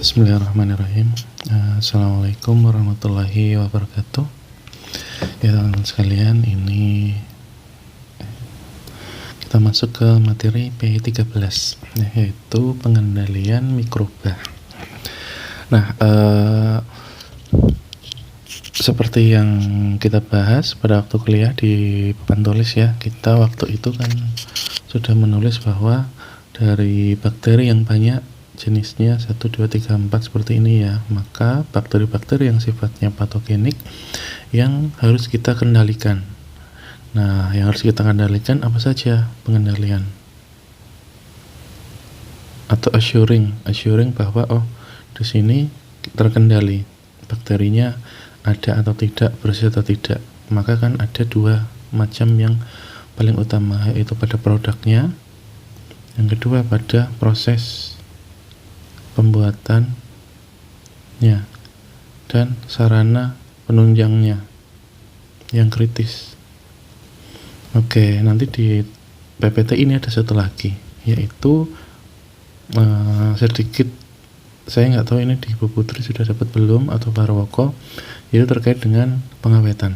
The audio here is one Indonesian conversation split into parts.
Bismillahirrahmanirrahim. Assalamualaikum warahmatullahi wabarakatuh. Ya teman-teman sekalian, ini kita masuk ke materi P13, yaitu pengendalian mikroba. Nah, seperti yang kita bahas pada waktu kuliah di papan tulis ya, kita waktu itu kan sudah menulis bahwa dari bakteri yang banyak jenisnya 1, 2, 3, 4 seperti ini ya, maka bakteri-bakteri yang sifatnya patogenik yang harus kita kendalikan. Nah, yang harus kita kendalikan apa saja pengendalian atau assuring bahwa di sini terkendali, bakterinya ada atau tidak, bersih atau tidak. Maka kan ada dua macam yang paling utama, yaitu pada produknya, yang kedua pada proses pembuatannya, dan sarana penunjangnya yang kritis. Oke, nanti di PPT ini ada satu lagi, yaitu sedikit, saya nggak tahu ini di Ibu Putri sudah dapat belum atau Pak Rwoko, itu terkait dengan pengawetan.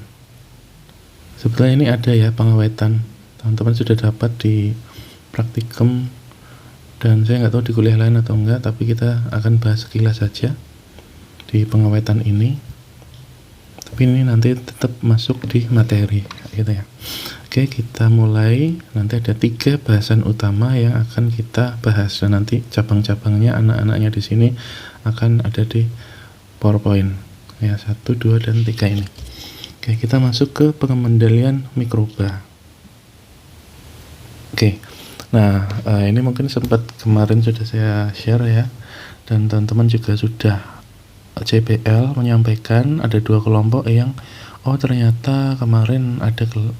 Sebetulnya ini ada ya pengawetan, teman-teman sudah dapat di praktikum, dan saya nggak tahu di kuliah lain atau enggak, tapi kita akan bahas sekilas saja di pengawetan ini. Tapi ini nanti tetap masuk di materi, gitu ya. Oke, kita mulai. Nanti ada 3 bahasan utama yang akan kita bahas, dan nanti cabang-cabangnya anak-anaknya di sini akan ada di PowerPoint. Ya, 1, 2, dan 3 ini. Oke, kita masuk ke pengendalian mikroba. Oke. Nah, ini mungkin sempat kemarin sudah saya share ya, dan teman-teman juga sudah CPL menyampaikan ada 2 kelompok yang ternyata kemarin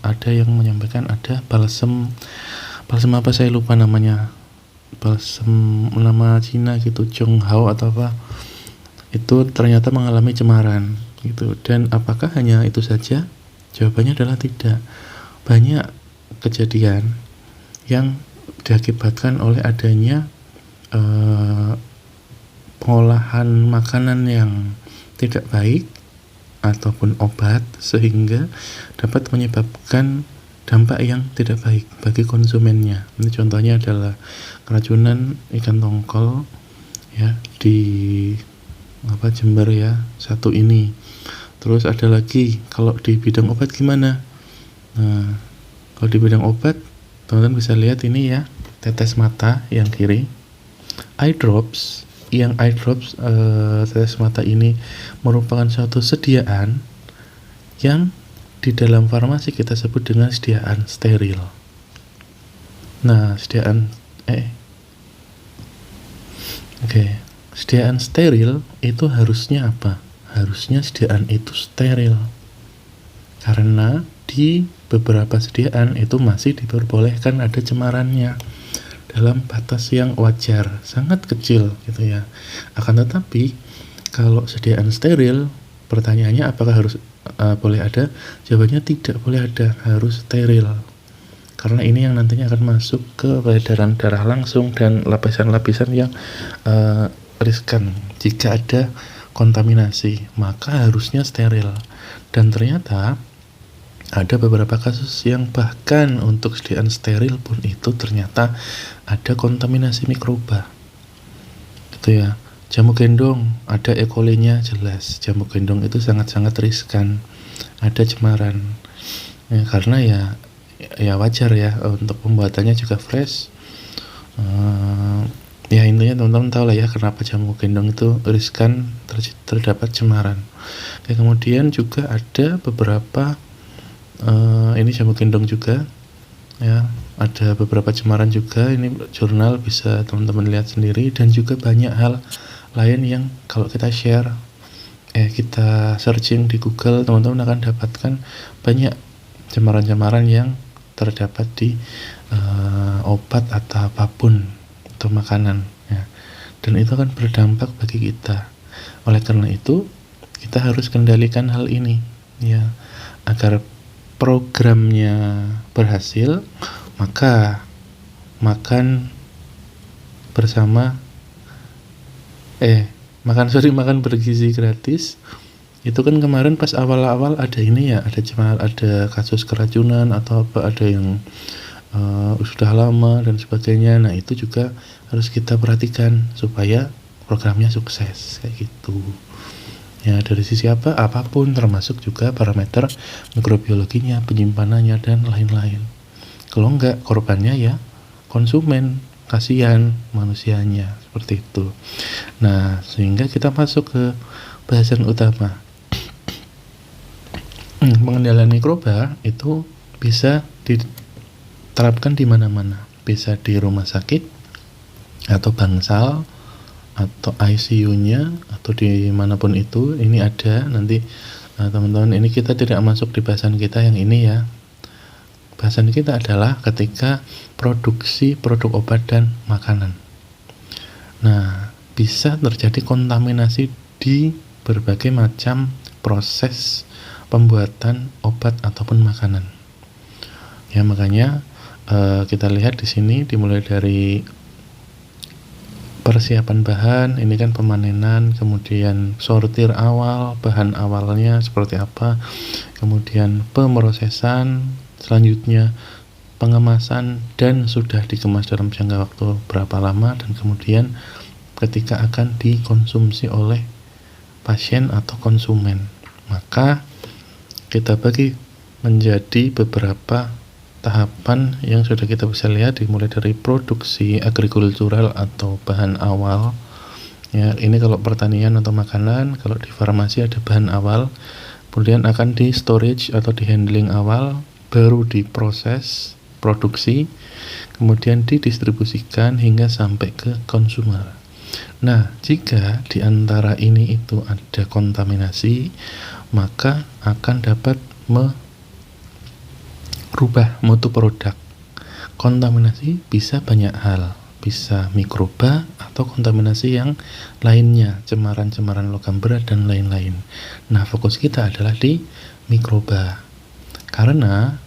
ada yang menyampaikan ada balsem apa saya lupa namanya, balsem nama Cina gitu, Zhonghao atau apa, itu ternyata mengalami cemaran gitu. Dan apakah hanya itu saja? Jawabannya adalah tidak. Banyak kejadian yang diakibatkan oleh adanya pengolahan makanan yang tidak baik ataupun obat, sehingga dapat menyebabkan dampak yang tidak baik bagi konsumennya. Ini contohnya adalah keracunan ikan tongkol ya di Jember ya, satu ini. Terus ada lagi kalau di bidang obat gimana? Nah, kalau di bidang obat teman-teman bisa lihat ini ya, tetes mata yang kiri, eye drops. Yang eye drops, tetes mata ini merupakan suatu sediaan yang di dalam farmasi kita sebut dengan sediaan steril. Nah, sediaan steril itu harusnya apa? Harusnya sediaan itu steril, karena di beberapa sediaan itu masih diperbolehkan ada cemarannya dalam batas yang wajar, sangat kecil gitu ya. Akan tetapi kalau sediaan steril, pertanyaannya apakah harus boleh ada? Jawabannya tidak boleh ada, harus steril. Karena ini yang nantinya akan masuk ke peredaran darah langsung dan lapisan-lapisan yang riskan. Jika ada kontaminasi, maka harusnya steril. Dan ternyata ada beberapa kasus yang bahkan untuk sediaan steril pun itu ternyata ada kontaminasi mikroba. Gitu ya. Jamur gendong ada E. coli-nya jelas. Jamur gendong itu sangat-sangat riskan. Ada cemaran. Ya, karena ya wajar ya, untuk pembuatannya juga fresh. Ya intinya teman-teman tahu lah ya kenapa jamur gendong itu riskan terdapat cemaran. Kemudian juga ada beberapa ini jamur gendong juga ya, ada beberapa cemaran juga. Ini jurnal bisa teman-teman lihat sendiri, dan juga banyak hal lain yang kalau kita share kita searching di Google, teman-teman akan dapatkan banyak cemaran-cemaran yang terdapat di obat atau apapun atau makanan ya. Dan itu akan berdampak bagi kita. Oleh karena itu kita harus kendalikan hal ini ya, agar programnya berhasil. Maka makan bersama makan bergizi gratis. Itu kan kemarin pas awal-awal ada ini ya, ada kasus keracunan atau apa, ada yang sudah lama dan sebagainya. Nah itu juga harus kita perhatikan supaya programnya sukses kayak gitu ya, dari sisi apapun, termasuk juga parameter mikrobiologinya, penyimpanannya dan lain-lain. Kalau enggak, korbannya ya konsumen, kasihan manusianya, seperti itu. Nah sehingga kita masuk ke bahasan utama. Pengendalian mikroba itu bisa diterapkan di mana-mana, bisa di rumah sakit atau bangsal atau ICU-nya atau dimanapun itu. Ini ada nanti teman-teman, ini kita tidak masuk di bahasan kita yang ini ya. Bahasan kita adalah ketika produksi produk obat dan makanan. Nah, bisa terjadi kontaminasi di berbagai macam proses pembuatan obat ataupun makanan. Ya makanya kita lihat di sini dimulai dari persiapan bahan, ini kan pemanenan, kemudian sortir awal, bahan awalnya seperti apa, kemudian pemrosesan, selanjutnya pengemasan dan sudah dikemas dalam jangka waktu berapa lama, dan kemudian ketika akan dikonsumsi oleh pasien atau konsumen. Maka kita bagi menjadi beberapa tahapan yang sudah kita bisa lihat, dimulai dari produksi agrikultural atau bahan awal ya, ini kalau pertanian atau makanan. Kalau di farmasi ada bahan awal, kemudian akan di storage atau di handling awal, baru diproses produksi, kemudian didistribusikan hingga sampai ke konsumer. Nah, jika di antara ini itu ada kontaminasi, maka akan dapat merubah mutu produk. Kontaminasi bisa banyak hal, bisa mikroba atau kontaminasi yang lainnya, cemaran-cemaran logam berat dan lain-lain. Nah, fokus kita adalah di mikroba, karena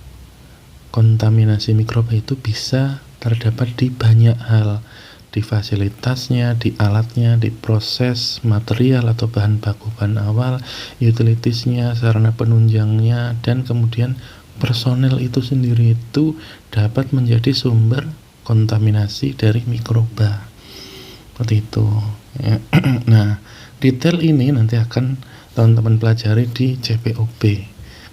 kontaminasi mikroba itu bisa terdapat di banyak hal, di fasilitasnya, di alatnya, di proses material atau bahan baku bahan awal, utilitiesnya, sarana penunjangnya, dan kemudian personel itu sendiri itu dapat menjadi sumber kontaminasi dari mikroba. Seperti itu ya. Nah, detail ini nanti akan teman-teman pelajari di CPOB.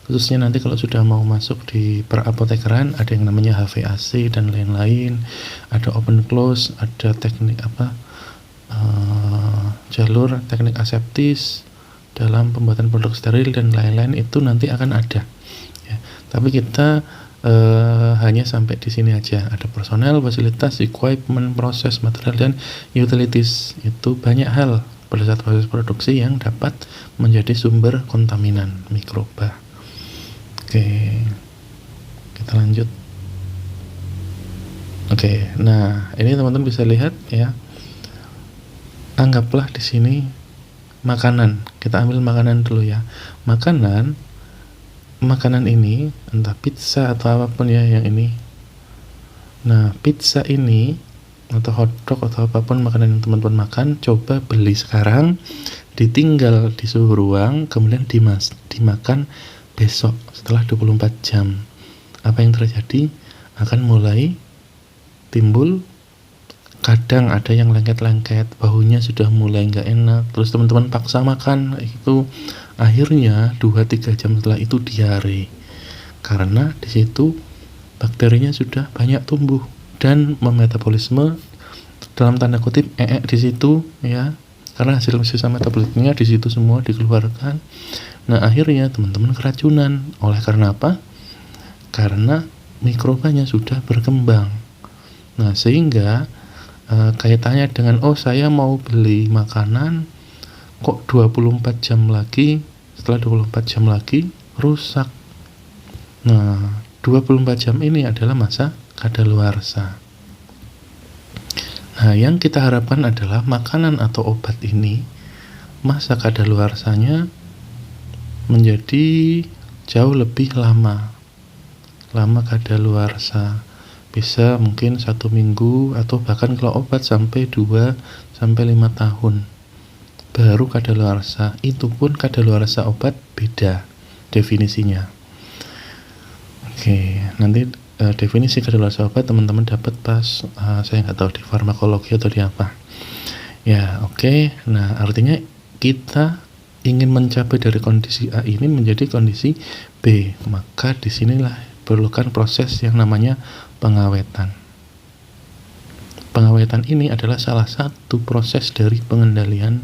Khususnya nanti kalau sudah mau masuk di perapotekeran, ada yang namanya HVAC dan lain-lain, ada open close, ada teknik jalur teknik aseptis dalam pembuatan produk steril dan lain-lain, itu nanti akan ada ya. Tapi kita hanya sampai di sini aja. Ada personel, fasilitas, equipment, proses, material, dan utilities. Itu banyak hal pada saat proses produksi yang dapat menjadi sumber kontaminan mikroba. Oke, kita lanjut. Oke, nah ini teman-teman bisa lihat ya. Anggaplah di sini makanan. Kita ambil makanan dulu ya. Makanan ini entah pizza atau apapun ya yang ini. Nah, pizza ini atau hotdog atau apapun makanan yang teman-teman makan, coba beli sekarang, ditinggal di suhu ruang, kemudian dimakan besok setelah 24 jam. Apa yang terjadi? Akan mulai timbul, kadang ada yang lengket-lengket, baunya sudah mulai nggak enak, terus teman-teman paksa makan, itu akhirnya 2-3 jam setelah itu diare, karena di situ bakterinya sudah banyak tumbuh dan memetabolisme, dalam tanda kutip di situ ya, karena hasil sisa metabolismenya di situ semua dikeluarkan. Nah, akhirnya teman-teman keracunan. Oleh karena apa? Karena mikrobanya sudah berkembang. Nah, sehingga kaitannya dengan saya mau beli makanan kok 24 jam lagi, setelah 24 jam lagi rusak. Nah, 24 jam ini adalah masa kadaluarsa. Nah, yang kita harapkan adalah makanan atau obat ini masa kadaluarsanya menjadi jauh lebih lama kadaluarsa, bisa mungkin 1 minggu atau bahkan kalau obat sampai 2-5 tahun baru kadaluarsa. Itu pun kadaluarsa obat beda definisinya. Oke, nanti definisi kadaluarsa obat teman-teman dapat pas saya nggak tahu di farmakologi atau di apa. Ya, oke. Nah, artinya kita ingin mencapai dari kondisi A ini menjadi kondisi B, maka disinilah perlukan proses yang namanya pengawetan. Pengawetan ini adalah salah satu proses dari pengendalian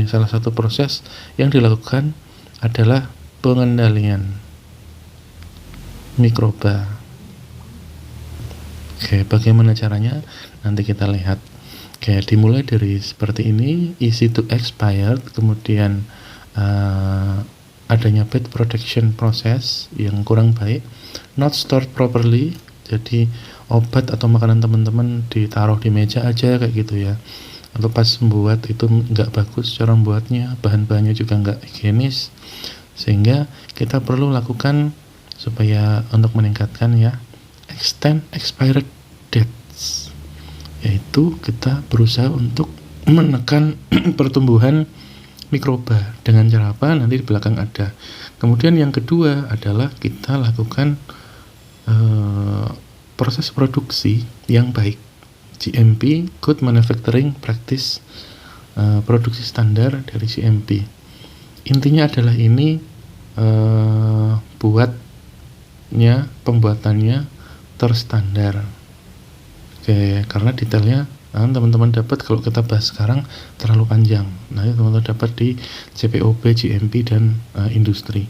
salah satu proses yang dilakukan adalah pengendalian mikroba. Oke, bagaimana caranya? Nanti kita lihat. Oke, dimulai dari seperti ini, easy to expired, kemudian adanya bad protection process yang kurang baik, not stored properly, jadi obat atau makanan teman-teman ditaruh di meja aja kayak gitu ya, atau pas membuat itu nggak bagus cara membuatnya, bahan-bahannya juga nggak higienis, sehingga kita perlu lakukan supaya untuk meningkatkan ya extend expired dates, yaitu kita berusaha untuk menekan pertumbuhan mikroba dengan cara apa? Nanti di belakang ada. Kemudian yang kedua adalah kita lakukan proses produksi yang baik, GMP, Good Manufacturing Practice, produksi standar dari GMP. Intinya adalah ini pembuatannya terstandar. Oke, karena detailnya teman-teman dapat kalau kita bahas sekarang terlalu panjang. Nanti teman-teman dapat di CPOB, GMP, dan industri.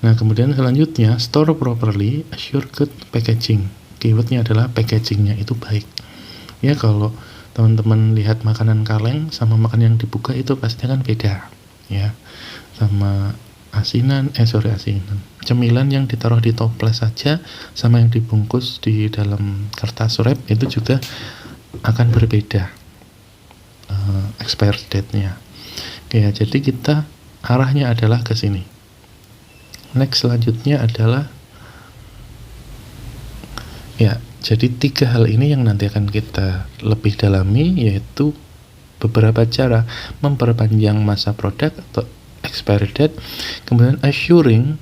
Nah, kemudian selanjutnya store properly, assure good packaging. Keywordnya adalah packagingnya itu baik. Ya, kalau teman-teman lihat makanan kaleng sama makan yang dibuka itu pasti kan beda. Ya, sama asinan. Cemilan yang ditaruh di toples saja sama yang dibungkus di dalam kertas wrap itu juga akan berbeda expired date-nya. Oke, jadi kita arahnya adalah ke sini. Next selanjutnya adalah ya, jadi 3 hal ini yang nanti akan kita lebih dalami, yaitu beberapa cara memperpanjang masa produk atau expiry date, kemudian assuring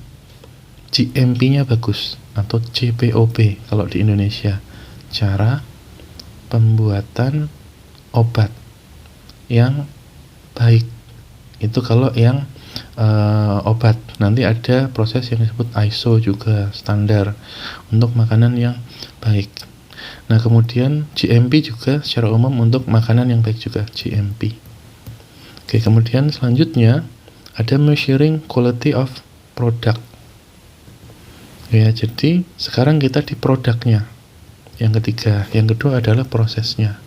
GMP-nya bagus atau CPOB kalau di Indonesia, cara pembuatan obat yang baik. Itu kalau yang obat. Nanti ada proses yang disebut ISO juga, standar untuk makanan yang baik. Nah, kemudian GMP juga secara umum untuk makanan yang baik juga, GMP. Oke, kemudian selanjutnya ada measuring quality of product. Ya, jadi sekarang kita di produknya. Yang ketiga, yang kedua adalah prosesnya.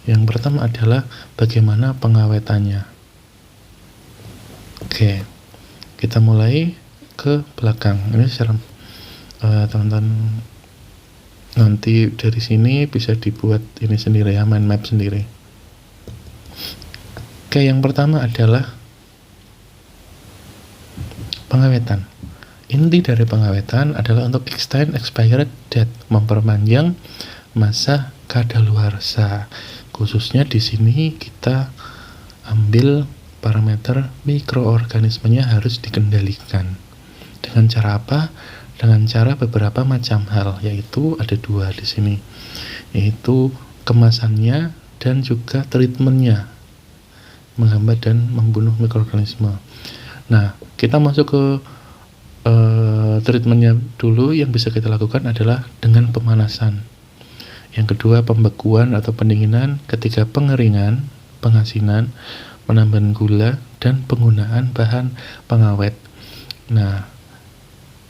Yang pertama adalah bagaimana pengawetannya. Oke, kita mulai ke belakang. Ini secara teman-teman nanti dari sini bisa dibuat ini sendiri ya, mind map sendiri. Oke, yang pertama adalah pengawetan. Inti dari pengawetan adalah untuk extend expired date, memperpanjang masa kadaluarsa. Khususnya di sini kita ambil parameter mikroorganismenya harus dikendalikan. Dengan cara apa? Dengan cara beberapa macam hal, yaitu ada 2 di sini, yaitu kemasannya dan juga treatmentnya, menghambat dan membunuh mikroorganisme. Nah, kita masuk ke treatmentnya dulu. Yang bisa kita lakukan adalah dengan pemanasan. Yang kedua, pembekuan atau pendinginan. Ketiga, pengeringan, pengasinan, penambahan gula, dan penggunaan bahan pengawet. Nah,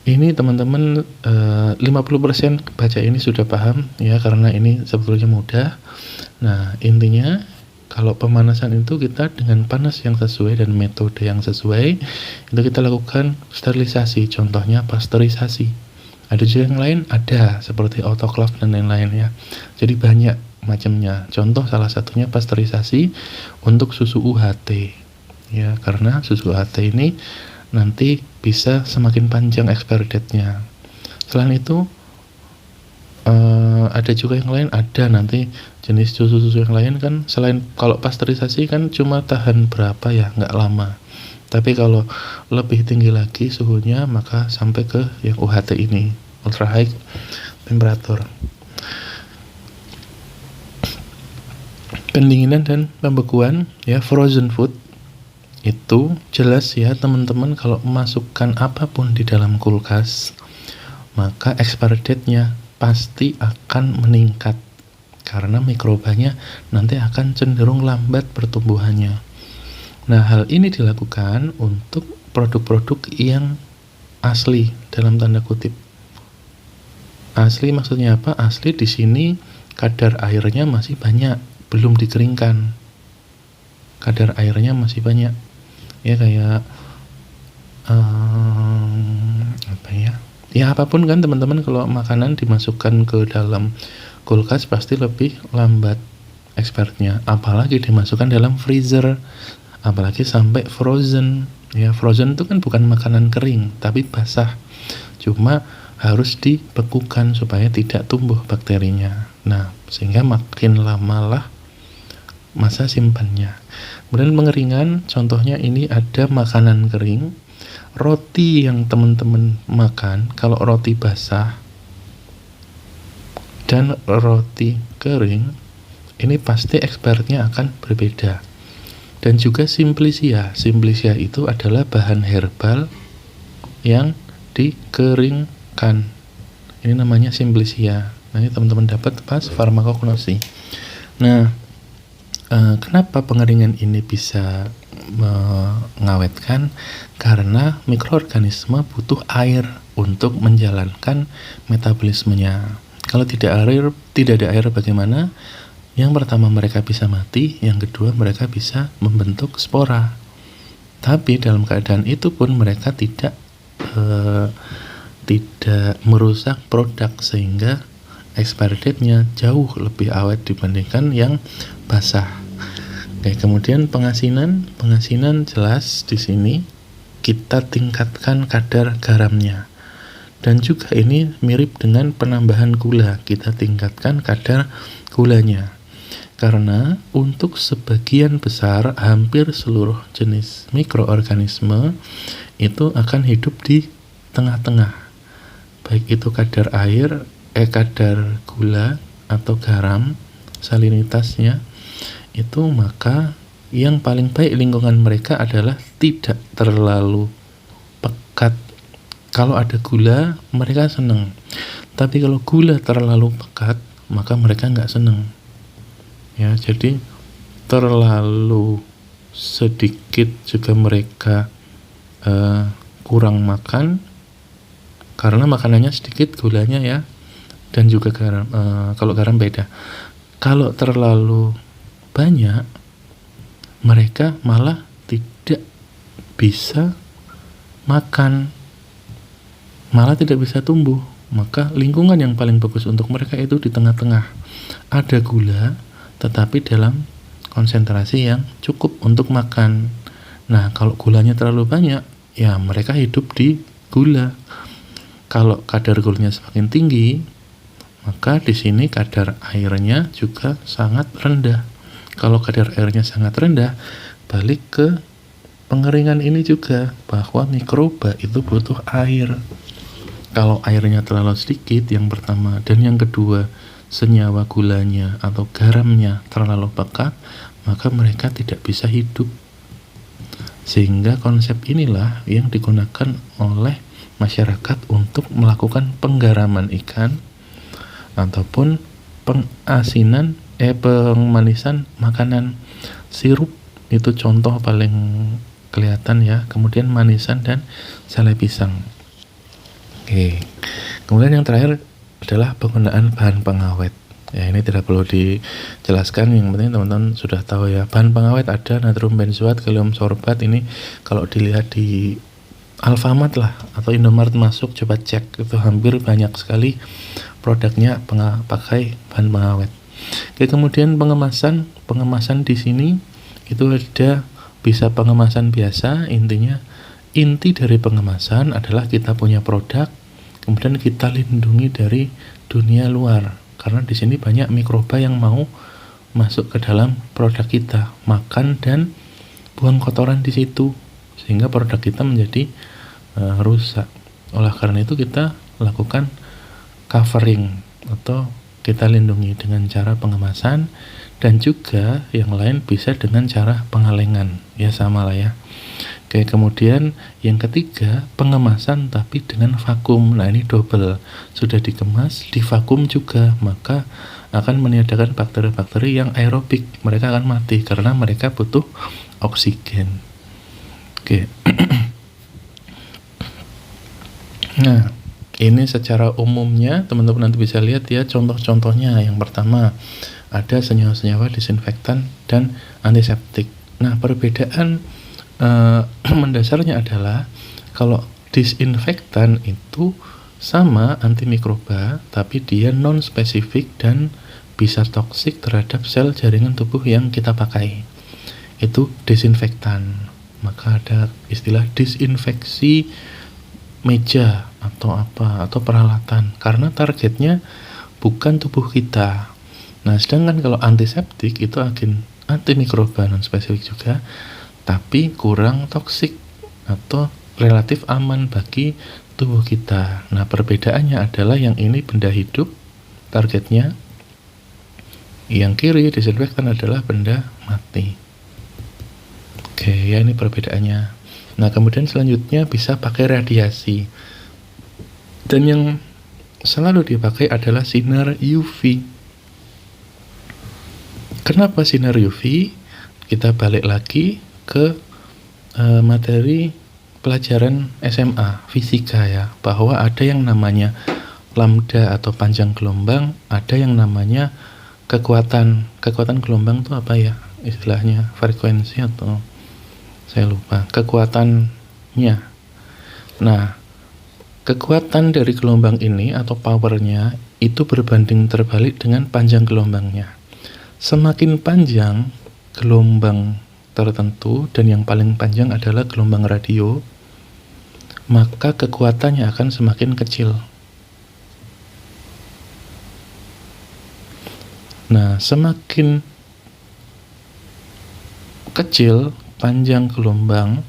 ini teman-teman 50% baca ini sudah paham ya, karena ini sebetulnya mudah. Nah, intinya kalau pemanasan itu kita dengan panas yang sesuai dan metode yang sesuai itu kita lakukan sterilisasi, contohnya pasteurisasi. Ada juga yang lain, ada seperti autoclave dan lain-lain ya. Jadi banyak macamnya. Contoh salah satunya pasteurisasi untuk susu UHT ya, karena susu UHT ini nanti bisa semakin panjang expiry date-nya. Selain itu Ada juga yang lain, ada nanti jenis susu-susu yang lain kan, selain kalau pasteurisasi kan cuma tahan berapa ya, nggak lama. Tapi kalau lebih tinggi lagi suhunya, maka sampai ke yang UHT ini, ultra high temperature. Pendinginan dan pembekuan ya, frozen food itu jelas ya teman-teman, kalau memasukkan apapun di dalam kulkas maka expiry date-nya pasti akan meningkat karena mikrobanya nanti akan cenderung lambat pertumbuhannya. Nah, hal ini dilakukan untuk produk-produk yang asli dalam tanda kutip. Asli maksudnya apa? Asli di sini kadar airnya masih banyak, belum dikeringkan. Kadar airnya masih banyak. Ya kayak apa ya? Ya apapun kan teman-teman, kalau makanan dimasukkan ke dalam kulkas pasti lebih lambat expirednya, apalagi dimasukkan dalam freezer, apalagi sampai frozen. Ya, frozen itu kan bukan makanan kering tapi basah, cuma harus dibekukan supaya tidak tumbuh bakterinya. Nah, sehingga makin lamalah masa simpannya. Kemudian pengeringan, contohnya ini ada makanan kering, roti yang teman-teman makan, kalau roti basah dan roti kering, ini pasti expirednya akan berbeda. Dan juga simplicia. Simplicia itu adalah bahan herbal yang dikeringkan. Ini namanya simplicia. Nanti teman-teman dapat pas farmakognosi. Nah, kenapa pengeringan ini bisa mengawetkan? Karena mikroorganisme butuh air untuk menjalankan metabolismenya. Kalau tidak ada air bagaimana? Yang pertama mereka bisa mati, yang kedua mereka bisa membentuk spora. Tapi dalam keadaan itu pun mereka tidak merusak produk, sehingga expiry date-nya jauh lebih awet dibandingkan yang basah. Oke, kemudian pengasinan jelas di sini kita tingkatkan kadar garamnya. Dan juga ini mirip dengan penambahan gula, kita tingkatkan kadar gulanya. Karena untuk sebagian besar, hampir seluruh jenis mikroorganisme itu akan hidup di tengah-tengah. Baik itu kadar gula atau garam, salinitasnya itu, maka yang paling baik lingkungan mereka adalah tidak terlalu pekat. Kalau ada gula, mereka senang. Tapi kalau gula terlalu pekat, maka mereka nggak senang. Ya, jadi terlalu sedikit juga mereka kurang makan, karena makanannya sedikit gulanya ya, dan juga garam. Kalau garam beda. Kalau terlalu banyak, mereka malah tidak bisa makan, malah tidak bisa tumbuh. Maka lingkungan yang paling bagus untuk mereka itu di tengah-tengah. Ada gula, tetapi dalam konsentrasi yang cukup untuk makan. Nah, kalau gulanya terlalu banyak, ya mereka hidup di gula. Kalau kadar gulanya semakin tinggi, maka di sini kadar airnya juga sangat rendah. Kalau kadar airnya sangat rendah, balik ke pengeringan ini juga, bahwa mikroba itu butuh air. Kalau airnya terlalu sedikit, yang pertama, dan yang kedua, senyawa gulanya atau garamnya terlalu pekat, maka mereka tidak bisa hidup. Sehingga konsep inilah yang digunakan oleh masyarakat untuk melakukan penggaraman ikan ataupun pemanisan makanan. Sirup itu contoh paling kelihatan ya, kemudian manisan dan sale pisang. Oke. Kemudian yang terakhir adalah penggunaan bahan pengawet. Ya, ini tidak perlu dijelaskan, yang penting teman-teman sudah tahu ya. Bahan pengawet ada natrium benzoat, kalium sorbat. Ini kalau dilihat di Alfamart lah atau Indomaret masuk, coba cek, itu hampir banyak sekali produknya pakai bahan pengawet. Oke, kemudian pengemasan di sini itu ada, bisa pengemasan biasa. Inti dari pengemasan adalah kita punya produk, kemudian kita lindungi dari dunia luar, karena di sini banyak mikroba yang mau masuk ke dalam produk kita, makan dan buang kotoran di situ, sehingga produk kita menjadi rusak. Oleh karena itu kita lakukan covering atau kita lindungi dengan cara pengemasan, dan juga yang lain bisa dengan cara pengalengan, ya sama lah ya. Oke, kemudian yang ketiga pengemasan tapi dengan vakum. Nah ini double, sudah dikemas, divakum juga, maka akan meniadakan bakteri-bakteri yang aerobik, mereka akan mati karena mereka butuh oksigen. Oke. Nah ini secara umumnya teman-teman nanti bisa lihat ya contoh-contohnya. Yang pertama ada senyawa-senyawa disinfektan dan antiseptik. Nah perbedaan mendasarnya adalah kalau disinfektan itu sama antimikroba, tapi dia non spesifik dan bisa toksik terhadap sel jaringan tubuh yang kita pakai. Itu disinfektan. Maka ada istilah disinfeksi meja atau apa, atau peralatan, karena targetnya bukan tubuh kita. Nah sedangkan kalau antiseptik itu agen antimikroba non spesifik juga, tapi kurang toksik atau relatif aman bagi tubuh kita. Nah perbedaannya adalah yang ini benda hidup targetnya, yang kiri disinfektan adalah benda mati. Oke ya, ini perbedaannya. Nah kemudian selanjutnya bisa pakai radiasi, dan yang selalu dipakai adalah sinar UV. Kenapa sinar UV? Kita balik lagi ke materi pelajaran SMA fisika ya, bahwa ada yang namanya lambda atau panjang gelombang, ada yang namanya kekuatan gelombang itu apa ya istilahnya, frekuensi atau saya lupa kekuatannya. Nah kekuatan dari gelombang ini atau powernya itu berbanding terbalik dengan panjang gelombangnya. Semakin panjang gelombang tertentu, dan yang paling panjang adalah gelombang radio, maka kekuatannya akan semakin kecil. Nah, semakin kecil panjang gelombang,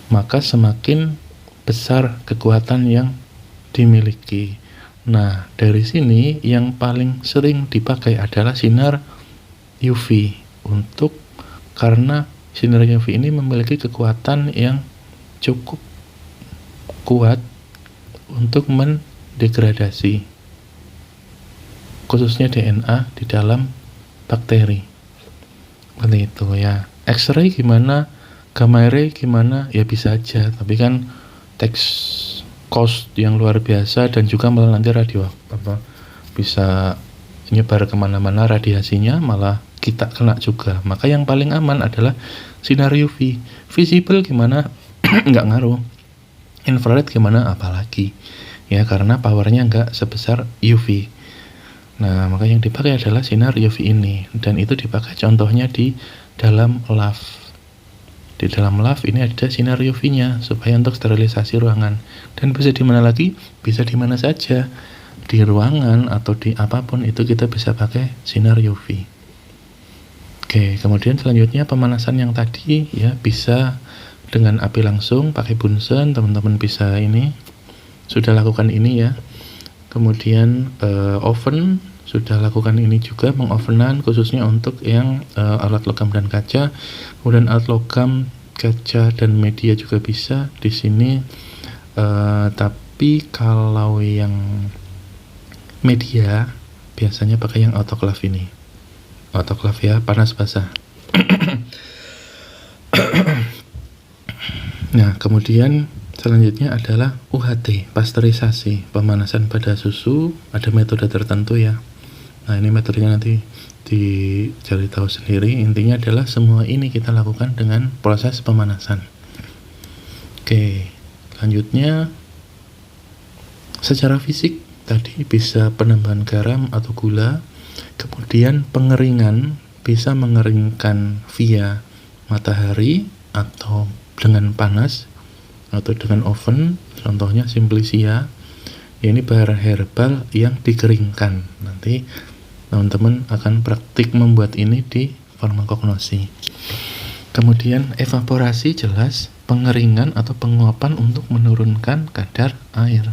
maka semakin besar kekuatan yang dimiliki. Nah, dari sini yang paling sering dipakai adalah sinar UV. Karena sinar UV ini memiliki kekuatan yang cukup kuat untuk mendegradasi khususnya DNA di dalam bakteri. Seperti itu ya. X-ray gimana, gamma ray gimana, ya bisa aja, tapi kan cost yang luar biasa, dan juga malah nanti bisa nyebar kemana-mana radiasinya, malah kita kena juga. Maka yang paling aman adalah sinar UV. Visible gimana? Nggak ngaruh. Infrared gimana? Apalagi ya, karena powernya nggak sebesar UV. Nah maka yang dipakai adalah sinar UV ini, dan itu dipakai contohnya di dalam lab. Di dalam lab ini ada sinar UV-nya supaya untuk sterilisasi ruangan. Dan bisa di mana lagi? Bisa di mana saja, di ruangan atau di apapun itu kita bisa pakai sinar UV. Oke, kemudian selanjutnya pemanasan yang tadi ya bisa dengan api langsung pakai Bunsen, teman-teman bisa ini sudah lakukan ini ya. Kemudian oven sudah lakukan ini juga, mengovenan khususnya untuk yang alat logam dan kaca. Kemudian alat logam, kaca dan media juga bisa di sini. Tapi kalau yang media biasanya pakai yang autoclave ini. Autoclave ya, panas basah. Nah, kemudian selanjutnya adalah UHT, pasteurisasi, pemanasan pada susu. Ada metode tertentu ya. Nah, ini metodenya nanti dicari tahu sendiri. Intinya adalah semua ini kita lakukan dengan proses pemanasan. Oke, selanjutnya secara fisik tadi bisa penambahan garam atau gula. Kemudian pengeringan, bisa mengeringkan via matahari atau dengan panas atau dengan oven, contohnya Simplicia. ini bahan herbal yang dikeringkan. Nanti teman-teman akan praktik membuat ini di farmakognosi. Kemudian evaporasi jelas pengeringan atau penguapan untuk menurunkan kadar air,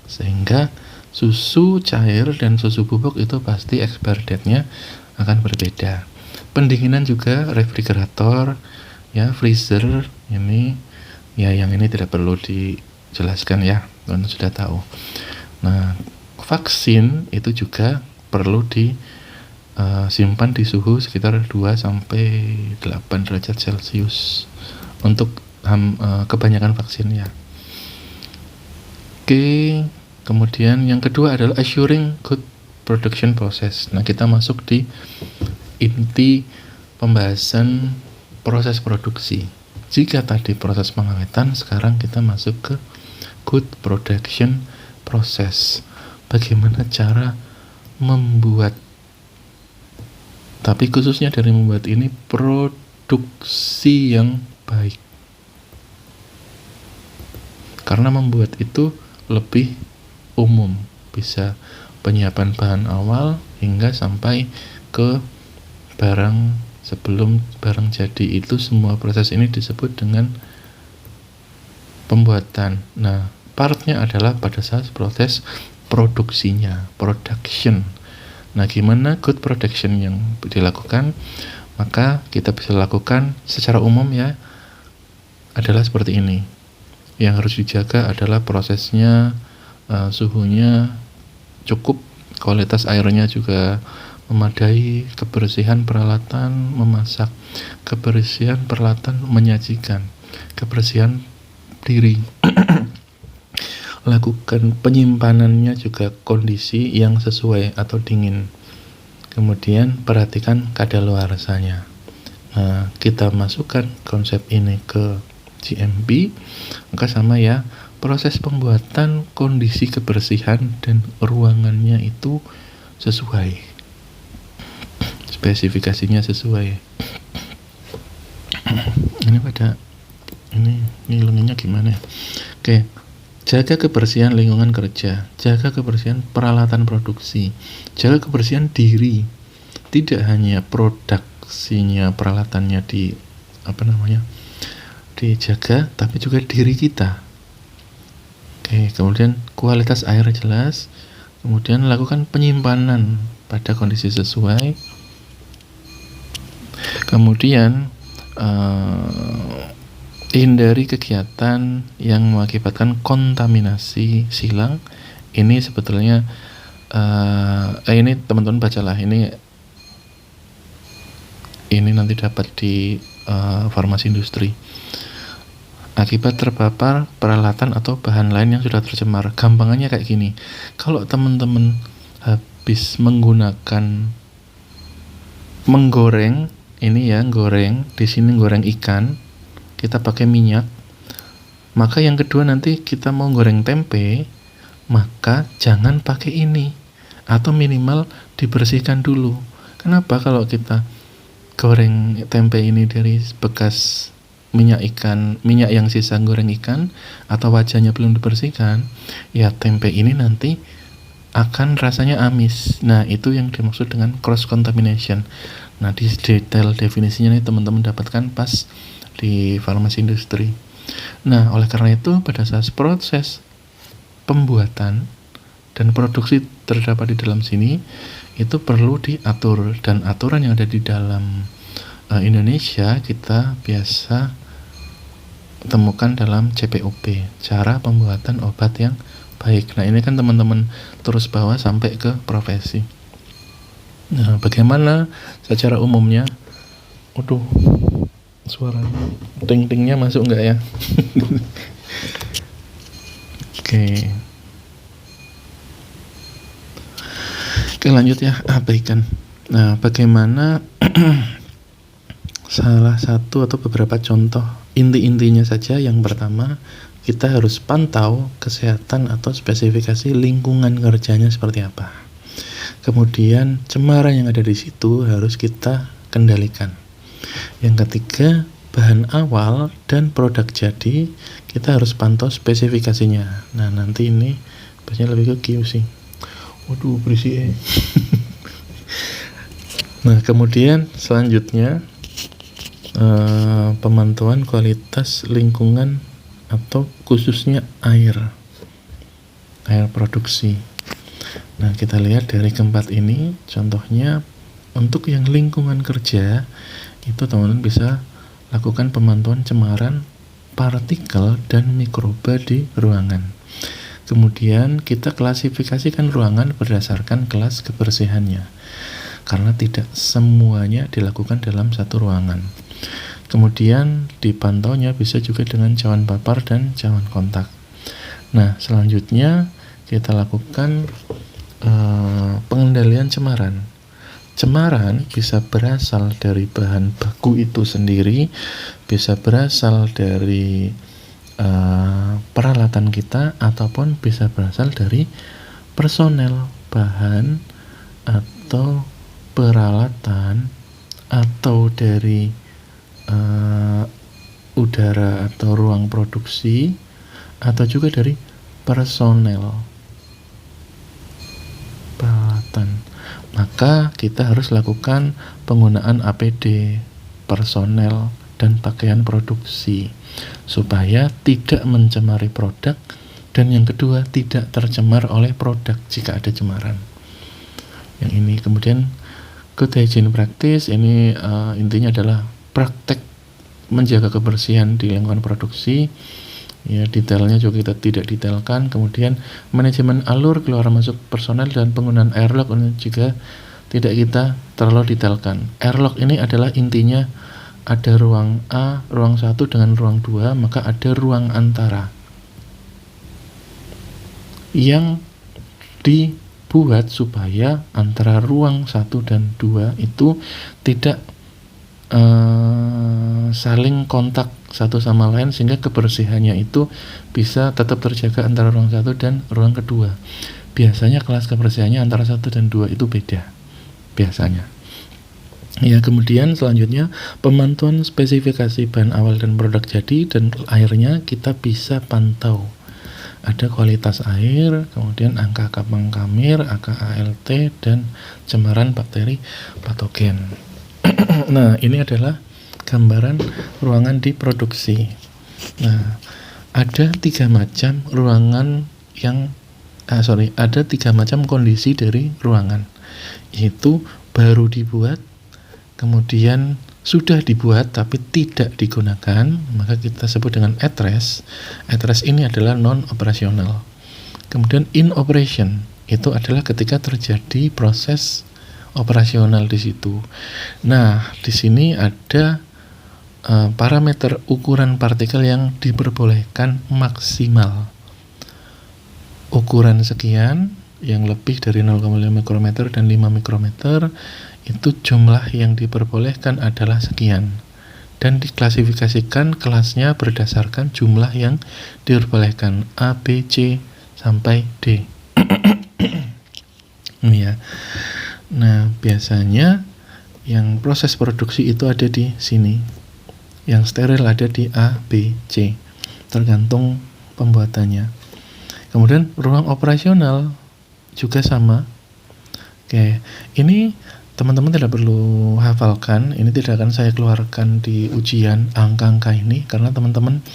sehingga susu cair dan susu bubuk itu pasti expiry date-nya akan berbeda. Pendinginan juga refrigerator, ya, freezer, ini ya, yang ini tidak perlu dijelaskan ya, teman sudah tahu. Nah, vaksin itu juga perlu disimpan di suhu sekitar 2-8 derajat Celcius untuk kebanyakan vaksin ya. Oke, kemudian yang kedua adalah assuring good production process. Nah, kita masuk di inti pembahasan proses produksi. Jika tadi proses pengawetan, sekarang kita masuk ke good production process. Bagaimana cara membuat, tapi khususnya dari membuat ini, produksi yang baik. Karena membuat itu lebih umum, bisa penyiapan bahan awal hingga sampai ke barang sebelum barang jadi, itu semua proses ini disebut dengan pembuatan. Nah, partnya adalah pada saat proses produksinya, production. Nah, gimana good production yang dilakukan? Maka kita bisa lakukan secara umum ya, adalah seperti ini. Yang harus dijaga adalah prosesnya, suhunya cukup, kualitas airnya juga memadai, kebersihan peralatan memasak, kebersihan peralatan menyajikan, kebersihan diri. Lakukan penyimpanannya juga kondisi yang sesuai atau dingin. Kemudian perhatikan kadaluarsanya. Nah, kita masukkan konsep ini ke GMP, maka sama ya, proses pembuatan, kondisi kebersihan dan ruangannya itu sesuai, spesifikasinya sesuai. Ini pada ini ngilangnya gimana? Oke, jaga kebersihan lingkungan kerja, jaga kebersihan peralatan produksi, jaga kebersihan diri. Tidak hanya produksinya, peralatannya dijaga, tapi juga diri kita. Oke, kemudian kualitas air jelas, kemudian lakukan penyimpanan pada kondisi sesuai, kemudian hindari kegiatan yang mengakibatkan kontaminasi silang. Ini sebetulnya ini teman-teman bacalah, ini nanti dapat di farmasi industri. Akibat terpapar peralatan atau bahan lain yang sudah tercemar. Gampangannya kayak gini, kalau teman-teman habis menggoreng, ini ya, goreng, di sini goreng ikan, kita pakai minyak, maka yang kedua nanti kita mau goreng tempe, maka jangan pakai ini, atau minimal dibersihkan dulu. Kenapa? Kalau kita goreng tempe ini dari bekas minyak yang sisa goreng ikan, atau wajahnya belum dibersihkan, ya tempe ini nanti akan rasanya amis. Nah, itu yang dimaksud dengan cross contamination. Nah, di detail definisinya nih teman-teman dapatkan pas di farmasi industri. Nah, oleh karena itu pada saat proses pembuatan dan produksi terdapat di dalam sini, itu perlu diatur, dan aturan yang ada di dalam Indonesia kita biasa temukan dalam CPOP, cara pembuatan obat yang baik. Nah, ini kan teman-teman terus bawa sampai ke profesi. Nah, bagaimana secara umumnya? Waduh, suaranya ting-tingnya masuk enggak ya? Oke, lanjut ya, abaikan. Nah, bagaimana salah satu atau beberapa contoh inti-intinya saja. Yang pertama, kita harus pantau kesehatan atau spesifikasi lingkungan kerjanya seperti apa. Kemudian cemaran yang ada di situ harus kita kendalikan. Yang ketiga, bahan awal dan produk jadi kita harus pantau spesifikasinya. Nah, nanti ini biasanya lebih ke QC. Waduh, berisik. Nah, kemudian selanjutnya pemantauan kualitas lingkungan atau khususnya air produksi. Nah, kita lihat dari keempat ini, contohnya untuk yang lingkungan kerja itu teman-teman bisa lakukan pemantauan cemaran partikel dan mikroba di ruangan. Kemudian kita klasifikasikan ruangan berdasarkan kelas kebersihannya, karena tidak semuanya dilakukan dalam satu ruangan. Kemudian dipantaunya bisa juga dengan cawan papar dan cawan kontak. Nah, selanjutnya kita lakukan pengendalian cemaran. Cemaran bisa berasal dari bahan baku itu sendiri, bisa berasal dari peralatan kita, ataupun bisa berasal dari personel, bahan atau peralatan, atau dari udara atau ruang produksi, atau juga dari personel peralatan. Maka kita harus lakukan penggunaan APD, personel, dan pakaian produksi supaya tidak mencemari produk, dan yang kedua tidak tercemar oleh produk jika ada cemaran. Yang ini kemudian good hygiene practice ini intinya adalah praktek menjaga kebersihan di lingkungan produksi. Ya, detailnya juga kita tidak detailkan. Kemudian manajemen alur keluar masuk personel dan penggunaan airlock ini juga tidak kita terlalu detailkan. Airlock ini adalah intinya ada ruang A, ruang 1 dengan ruang 2, maka ada ruang antara yang dibuat supaya antara ruang 1 dan 2 itu tidak saling kontak satu sama lain, sehingga kebersihannya itu bisa tetap terjaga antara ruang 1 dan ruang kedua. Biasanya kelas kebersihannya antara 1 dan 2 itu beda biasanya. Ya, kemudian selanjutnya pemantauan spesifikasi bahan awal dan produk jadi dan airnya kita bisa pantau. Ada kualitas air, kemudian angka kapang kamir, angka ALT, dan cemaran bakteri patogen. Nah, ini adalah gambaran ruangan di produksi. Nah, ada 3 macam ruangan yang ada 3 macam kondisi dari ruangan, yaitu baru dibuat, kemudian sudah dibuat tapi tidak digunakan, maka kita sebut dengan at rest. At rest ini adalah non operasional. Kemudian in operation itu adalah ketika terjadi proses operasional di situ. Nah, di sini ada parameter ukuran partikel yang diperbolehkan maksimal. Ukuran sekian, yang lebih dari 0,5 mikrometer dan 5 mikrometer, itu jumlah yang diperbolehkan adalah sekian. Dan diklasifikasikan kelasnya berdasarkan jumlah yang diperbolehkan, A, B, C, sampai D. Ya. Nah, biasanya yang proses produksi itu ada di sini. Yang steril ada di A, B, C. Tergantung pembuatannya. Kemudian ruang operasional juga sama. Oke, ini teman-teman tidak perlu hafalkan. Ini tidak akan saya keluarkan di ujian angka-angka ini, karena teman-teman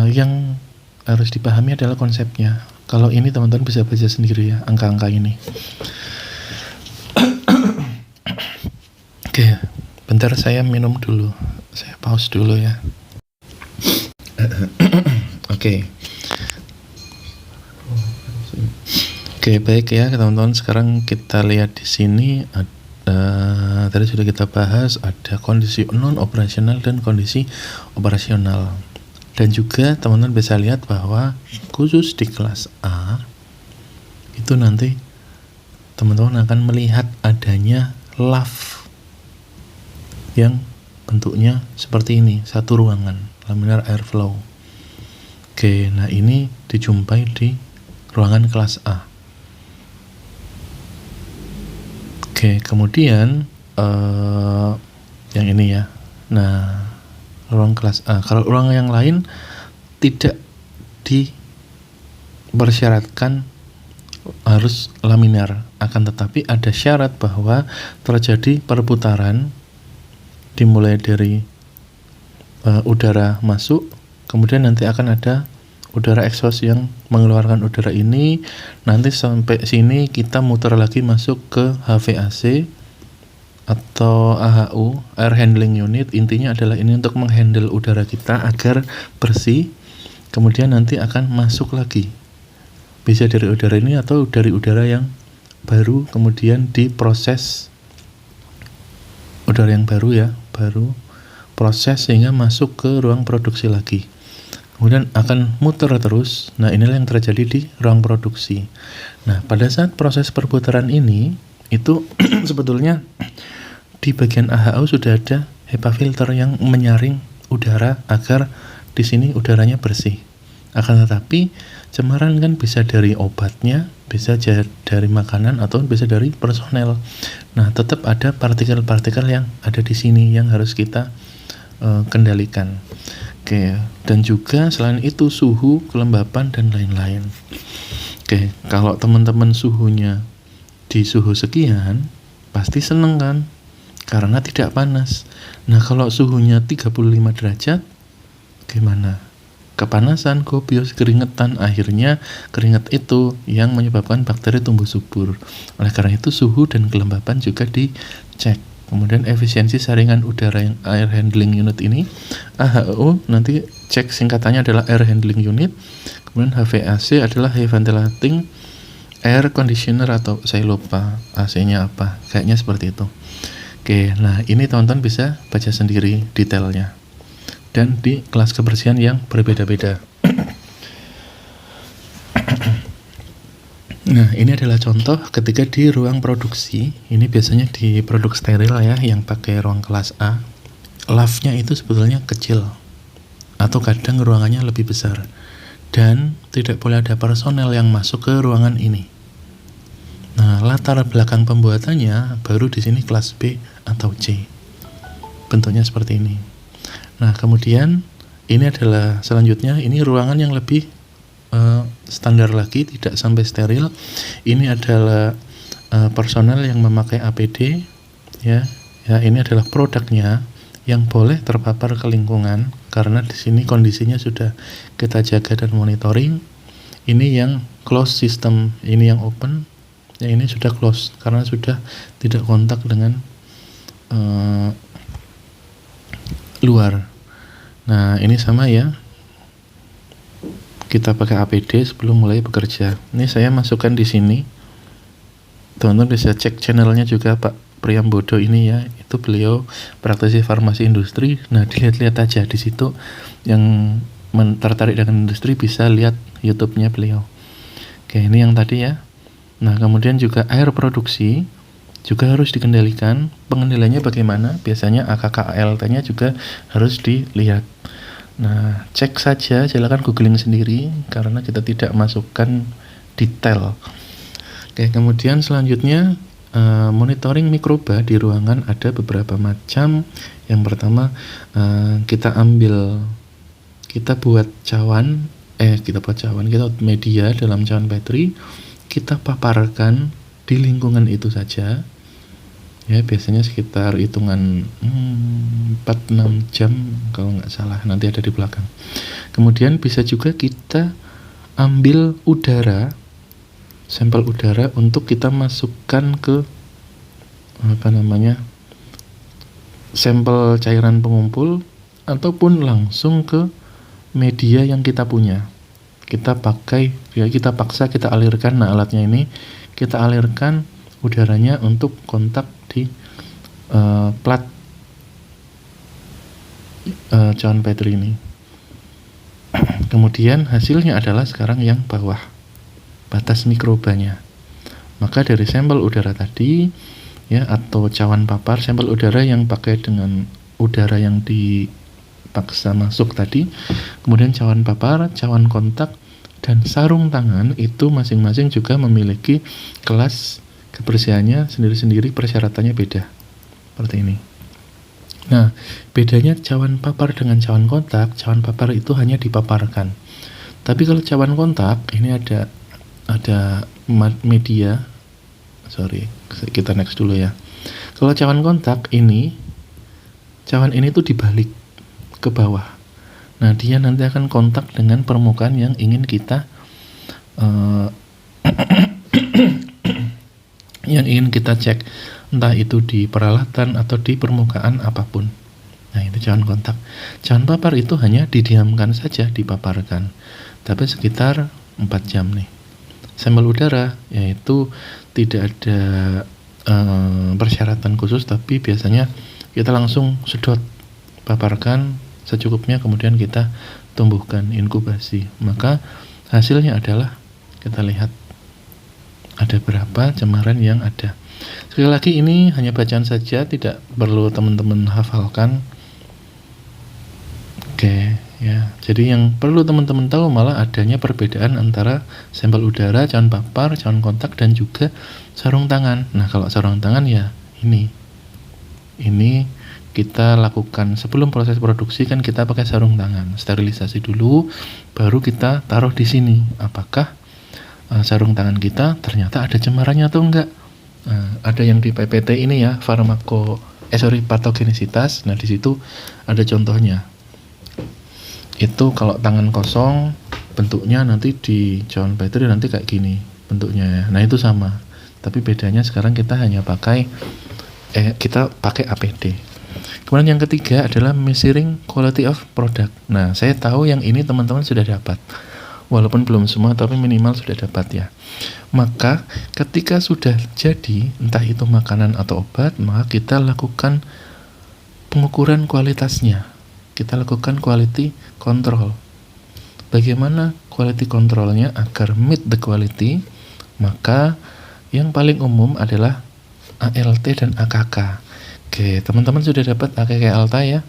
yang harus dipahami adalah konsepnya. Kalau ini teman-teman bisa baca sendiri ya, angka-angka ini. Oke, bentar saya minum dulu. Saya pause dulu ya. Oke. Oke, baik ya teman-teman. Sekarang kita lihat di sini tadi sudah kita bahas ada kondisi non operasional dan kondisi operasional. Dan juga teman-teman bisa lihat bahwa khusus di kelas A itu nanti teman-teman akan melihat adanya LAF yang bentuknya seperti ini, satu ruangan, laminar airflow. Oke, nah ini dijumpai di ruangan kelas A. Oke, kemudian yang ini ya. Nah, ruang kelas A. Kalau ruang yang lain tidak persyaratkan harus laminar, akan tetapi ada syarat bahwa terjadi perputaran dimulai dari udara masuk, kemudian nanti akan ada udara exhaust yang mengeluarkan udara ini, nanti sampai sini kita muter lagi masuk ke HVAC atau AHU, Air Handling Unit. Intinya adalah ini untuk menghandle udara kita agar bersih, kemudian nanti akan masuk lagi, bisa dari udara ini atau dari udara yang baru, kemudian diproses udara yang baru ya, baru proses sehingga masuk ke ruang produksi lagi, kemudian akan muter terus. Nah, inilah yang terjadi di ruang produksi. Nah, pada saat proses perputaran ini itu sebetulnya di bagian AHU sudah ada HEPA filter yang menyaring udara agar di sini udaranya bersih. Akan tetapi cemaran kan bisa dari obatnya, bisa dari makanan, atau bisa dari personel. Nah, tetap ada partikel-partikel yang ada di sini yang harus kita kendalikan. Oke, dan juga selain itu suhu, kelembapan, dan lain-lain. Oke, kalau teman-teman suhunya di suhu sekian, pasti seneng kan? Karena tidak panas. Nah, kalau suhunya 35 derajat, gimana? Kepanasan, gobios, keringetan, akhirnya keringat itu yang menyebabkan bakteri tumbuh subur. Oleh karena itu suhu dan kelembapan juga dicek. Kemudian efisiensi saringan udara yang Air Handling Unit ini, AHU, nanti cek singkatannya adalah Air Handling Unit. Kemudian HVAC adalah High Ventilating Air Conditioner, atau saya lupa AC-nya apa, kayaknya seperti itu. Oke, nah ini teman-teman bisa baca sendiri detailnya, dan di kelas kebersihan yang berbeda-beda. Nah, ini adalah contoh ketika di ruang produksi. Ini biasanya di produk steril ya, yang pakai ruang kelas A. Lavnya itu sebetulnya kecil, atau kadang ruangannya lebih besar, dan tidak boleh ada personel yang masuk ke ruangan ini. Nah, latar belakang pembuatannya baru di sini kelas B atau C. Bentuknya seperti ini. Nah, kemudian ini adalah selanjutnya, ini ruangan yang lebih standar lagi, tidak sampai steril. Ini adalah personel yang memakai APD ya. Ini adalah produknya yang boleh terpapar ke lingkungan karena di sini kondisinya sudah kita jaga dan monitoring. Ini yang closed system, ini yang open. Ya, ini sudah close karena sudah tidak kontak dengan luar. Nah, ini sama ya, kita pakai APD sebelum mulai bekerja. Ini saya masukkan di sini. Teman-teman bisa cek channelnya juga Pak Priyambodo ini ya. Itu beliau praktisi farmasi industri. Nah, dilihat-lihat aja di situ. Yang tertarik dengan industri bisa lihat YouTube-nya beliau. Oke, ini yang tadi ya. Nah, kemudian juga air produksi juga harus dikendalikan. Pengendaliannya bagaimana? Biasanya AKK-ALT-nya juga harus dilihat. Nah, cek saja, silakan googling sendiri karena kita tidak masukkan detail. Oke, kemudian selanjutnya monitoring mikroba di ruangan ada beberapa macam. Yang pertama, kita buat media dalam cawan Petri, kita paparkan di lingkungan itu saja. Ya, biasanya sekitar hitungan 4-6 jam kalau nggak salah, nanti ada di belakang. Kemudian bisa juga kita ambil sampel udara untuk kita masukkan ke sampel cairan pengumpul, ataupun langsung ke media yang kita punya. Kita paksa kita alirkan. Nah, alatnya ini kita alirkan udaranya untuk kontak di plat cawan Petri ini. Kemudian hasilnya adalah sekarang yang bawah, batas mikrobanya. Maka dari sampel udara tadi ya, atau cawan papar, sampel udara yang pakai dengan udara yang dipaksa masuk tadi, kemudian cawan papar, cawan kontak, dan sarung tangan itu masing-masing juga memiliki kelas kebersihannya sendiri-sendiri, persyaratannya beda. Seperti ini. Nah, bedanya cawan papar dengan cawan kontak, cawan papar itu hanya dipaparkan. Tapi kalau cawan kontak ini ada media, sorry, kita next dulu ya. Kalau cawan kontak ini, cawan ini tuh dibalik ke bawah. Nah, dia nanti akan kontak dengan permukaan yang ingin kita cek, entah itu di peralatan atau di permukaan apapun. Nah, itu cawan kontak. Cawan papar itu hanya didiamkan saja, dipaparkan, tapi sekitar 4 jam nih. Sampel udara yaitu tidak ada persyaratan khusus, tapi biasanya kita langsung sedot, paparkan secukupnya, kemudian kita tumbuhkan, inkubasi. Maka hasilnya adalah kita lihat ada berapa cemaran yang ada. Sekali lagi, ini hanya bacaan saja, tidak perlu teman-teman hafalkan. Oke, ya. Jadi yang perlu teman-teman tahu malah adanya perbedaan antara sampel udara, cawan papar, cawan kontak, dan juga sarung tangan. Nah, kalau sarung tangan ya ini kita lakukan sebelum proses produksi, kan kita pakai sarung tangan, sterilisasi dulu, baru kita taruh di sini. Apakah sarung tangan kita ternyata ada cemarannya atau enggak? Ada yang di PPT ini ya, patogenisitas. Nah, di situ ada contohnya. Itu kalau tangan kosong bentuknya nanti di cawan bakteri nanti kayak gini bentuknya ya. Nah, itu sama, tapi bedanya sekarang kita hanya pakai APD. Kemudian yang ketiga adalah measuring quality of product. Nah, saya tahu yang ini teman-teman sudah dapat, walaupun belum semua, tapi minimal sudah dapat ya. Maka ketika sudah jadi, entah itu makanan atau obat, maka kita lakukan pengukuran kualitasnya. Kita lakukan quality control. Bagaimana quality controlnya agar meet the quality? Maka yang paling umum adalah ALT dan AKK. Oke, teman-teman sudah dapat AKK ALTA ya.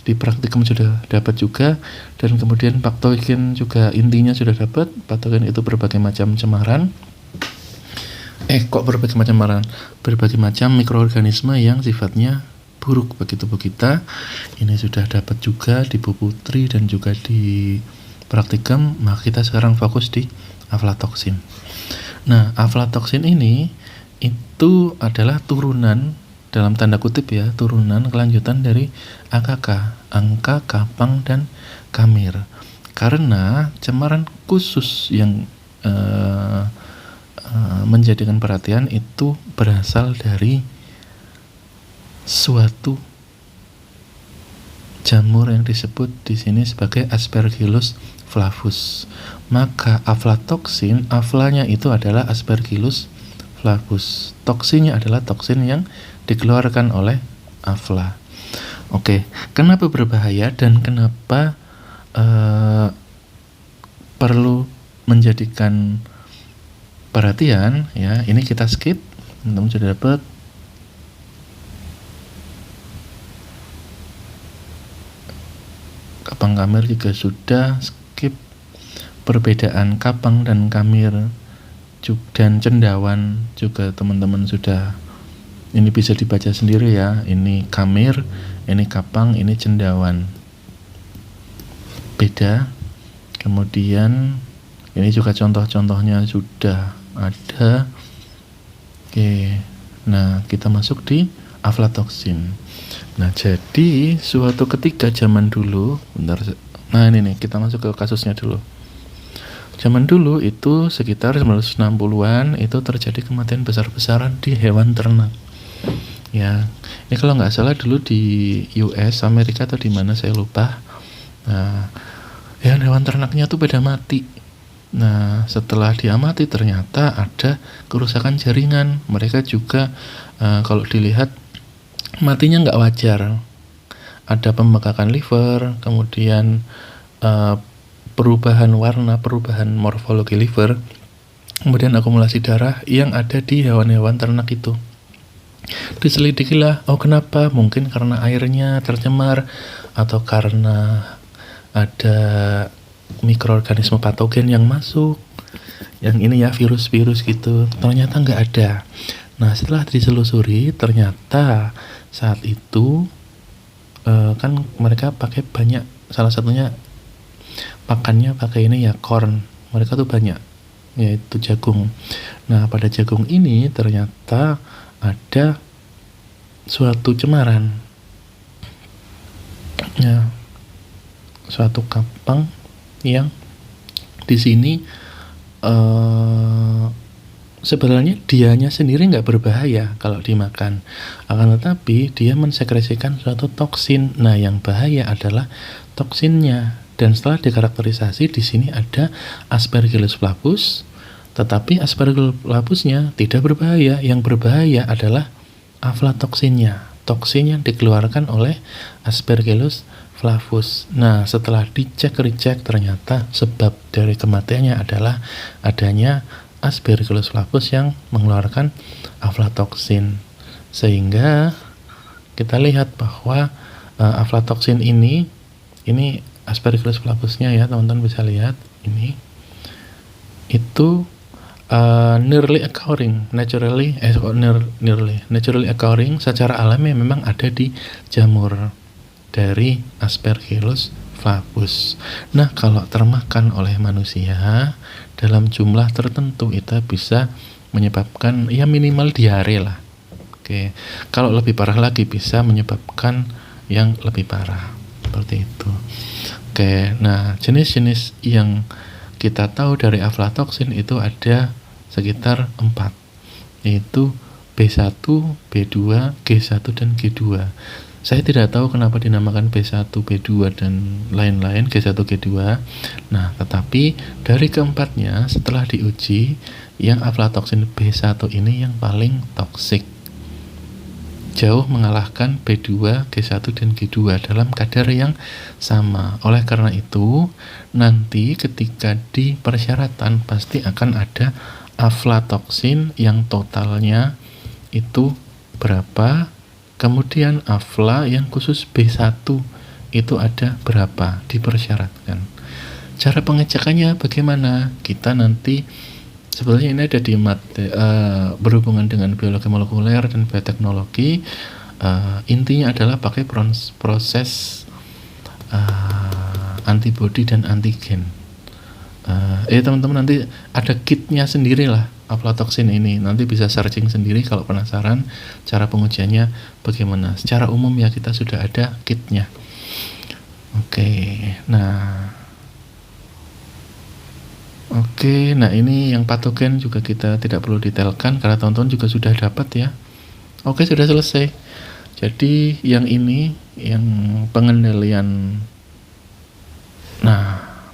Di praktikum sudah dapat juga, dan kemudian patogen juga intinya sudah dapat. Patogen itu berbagai macam cemaran. Berbagai macam mikroorganisme yang sifatnya buruk bagi tubuh kita. Ini sudah dapat juga di Bu Putri dan juga di praktikum. Maka kita sekarang fokus di aflatoksin. Nah, aflatoksin ini itu adalah turunan, dalam tanda kutip ya, turunan kelanjutan dari AKK, angka, kapang, dan kamir. Karena cemaran khusus yang menjadikan perhatian itu berasal dari suatu jamur yang disebut di sini sebagai Aspergillus flavus. Maka aflatoksin, aflanya itu adalah Aspergillus flavus. Toksinnya adalah toksin yang dikeluarkan oleh afla. Oke, kenapa berbahaya dan kenapa perlu menjadikan perhatian ya? Ini kita skip, teman-teman sudah dapat. Kapang kamir juga sudah, skip. Perbedaan kapang dan kamir dan cendawan juga teman-teman sudah. Ini bisa dibaca sendiri ya. Ini kamir, ini kapang, ini cendawan. Beda. Kemudian ini juga contoh-contohnya sudah ada. Oke. Nah, kita masuk di aflatoksin. Nah, jadi suatu ketika zaman dulu, nah ini nih, kita masuk ke kasusnya dulu. Zaman dulu itu sekitar 1960-an itu terjadi kematian besar-besaran di hewan ternak. Ya, ini kalau nggak salah dulu di US, Amerika atau di mana saya lupa. Nah, hewan ternaknya tuh pada mati. Nah, setelah diamati ternyata ada kerusakan jaringan. Mereka juga kalau dilihat matinya nggak wajar. Ada pembengkakan liver, kemudian perubahan warna, perubahan morfologi liver, kemudian akumulasi darah yang ada di hewan-hewan ternak itu. Diselidikilah, kenapa? Mungkin karena airnya tercemar atau karena ada mikroorganisme patogen yang masuk. Yang ini ya, virus-virus gitu. Ternyata nggak ada. Nah, setelah ditelusuri ternyata saat itu kan mereka pakai banyak, salah satunya pakannya pakai ini ya corn, mereka tuh banyak, yaitu jagung. Nah, pada jagung ini ternyata ada suatu cemaran, ya, suatu kapang yang di sini sebenarnya dianya sendiri nggak berbahaya kalau dimakan, akan tetapi dia mensekresikan suatu toksin. Nah, yang bahaya adalah toksinnya. Dan setelah dikarakterisasi di sini ada Aspergillus flavus, tetapi Aspergillus flavusnya tidak berbahaya. Yang berbahaya adalah aflatoksinnya, toksin yang dikeluarkan oleh Aspergillus flavus. Nah, setelah dicek ternyata sebab dari kematiannya adalah adanya Aspergillus flavus yang mengeluarkan aflatoksin. Sehingga kita lihat bahwa aflatoksin ini Aspergillus flavusnya ya, teman-teman bisa lihat ini itu naturally occurring secara alami memang ada di jamur dari Aspergillus flavus. Nah, kalau termakan oleh manusia dalam jumlah tertentu itu bisa menyebabkan ya minimal diare lah. Oke. Kalau lebih parah lagi bisa menyebabkan yang lebih parah. Seperti itu. Oke. Nah, jenis-jenis yang kita tahu dari aflatoksin itu ada sekitar 4, yaitu B1, B2, G1 dan G2. Saya tidak tahu kenapa dinamakan B1, B2 dan lain-lain, G1, G2. Nah, tetapi dari keempatnya setelah diuji, yang aflatoksin B1 ini yang paling toksik. Jauh mengalahkan B2, G1 dan G2 dalam kadar yang sama. Oleh karena itu, nanti ketika di persyaratan pasti akan ada aflatoksin yang totalnya itu berapa, kemudian afla yang khusus B1 itu ada berapa, dipersyaratkan. Cara pengecekannya bagaimana? Kita nanti sebenarnya ini ada di berhubungan dengan biologi molekuler dan bioteknologi. Intinya adalah pakai proses antibodi dan antigen. Teman-teman nanti ada kitnya sendiri lah aflatoksin ini, nanti bisa searching sendiri kalau penasaran cara pengujiannya bagaimana. Secara umum ya kita sudah ada kitnya. Nah ini yang patogen juga kita tidak perlu detailkan karena teman-teman juga sudah dapat ya. Sudah selesai. Jadi yang ini yang pengendalian.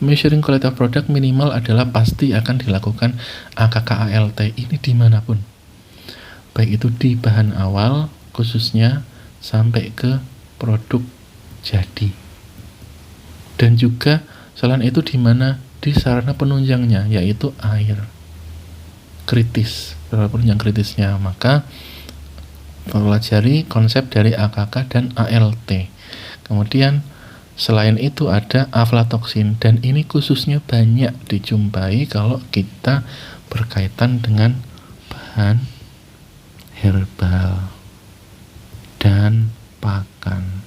Measuring quality of product minimal adalah pasti akan dilakukan AKK-ALT ini dimanapun, baik itu di bahan awal khususnya sampai ke produk jadi, dan juga selain itu di mana di sarana penunjangnya yaitu air kritis, penunjang kritisnya. Maka pelajari konsep dari AKK dan ALT. Kemudian selain itu ada aflatoksin, dan ini khususnya banyak dijumpai kalau kita berkaitan dengan bahan herbal dan pakan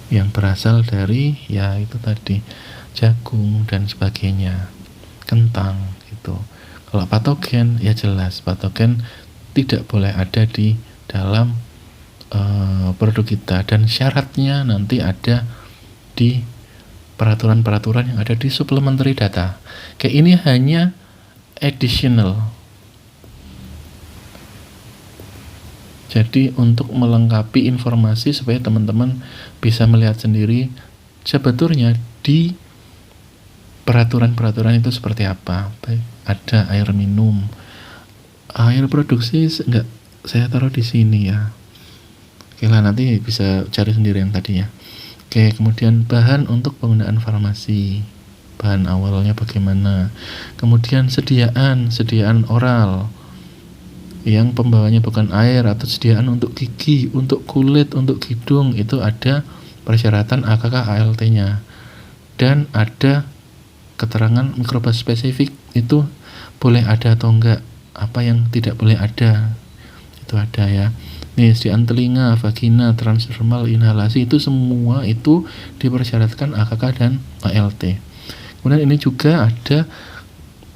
yang berasal dari ya itu tadi jagung dan sebagainya, kentang gitu. Kalau patogen ya jelas patogen tidak boleh ada di dalam produk kita, dan syaratnya nanti ada di peraturan-peraturan yang ada di supplementary data. Kayak ini hanya additional. Jadi untuk melengkapi informasi supaya teman-teman bisa melihat sendiri sebetulnya di peraturan-peraturan itu seperti apa. Baik, ada air minum, air produksi enggak saya taruh di sini ya. Oke lah, nanti bisa cari sendiri yang tadi ya. Oke, kemudian bahan untuk penggunaan farmasi, bahan awalnya bagaimana. Kemudian sediaan oral yang pembawanya bukan air, atau sediaan untuk gigi, untuk kulit, untuk hidung, itu ada persyaratan AKK-ALT-nya. Dan ada keterangan mikroba spesifik, itu boleh ada atau enggak, apa yang tidak boleh ada, itu ada ya. nih sediaan telinga, vagina, transdermal, inhalasi, itu semua itu dipersyaratkan AKK dan ALT. Kemudian ini juga ada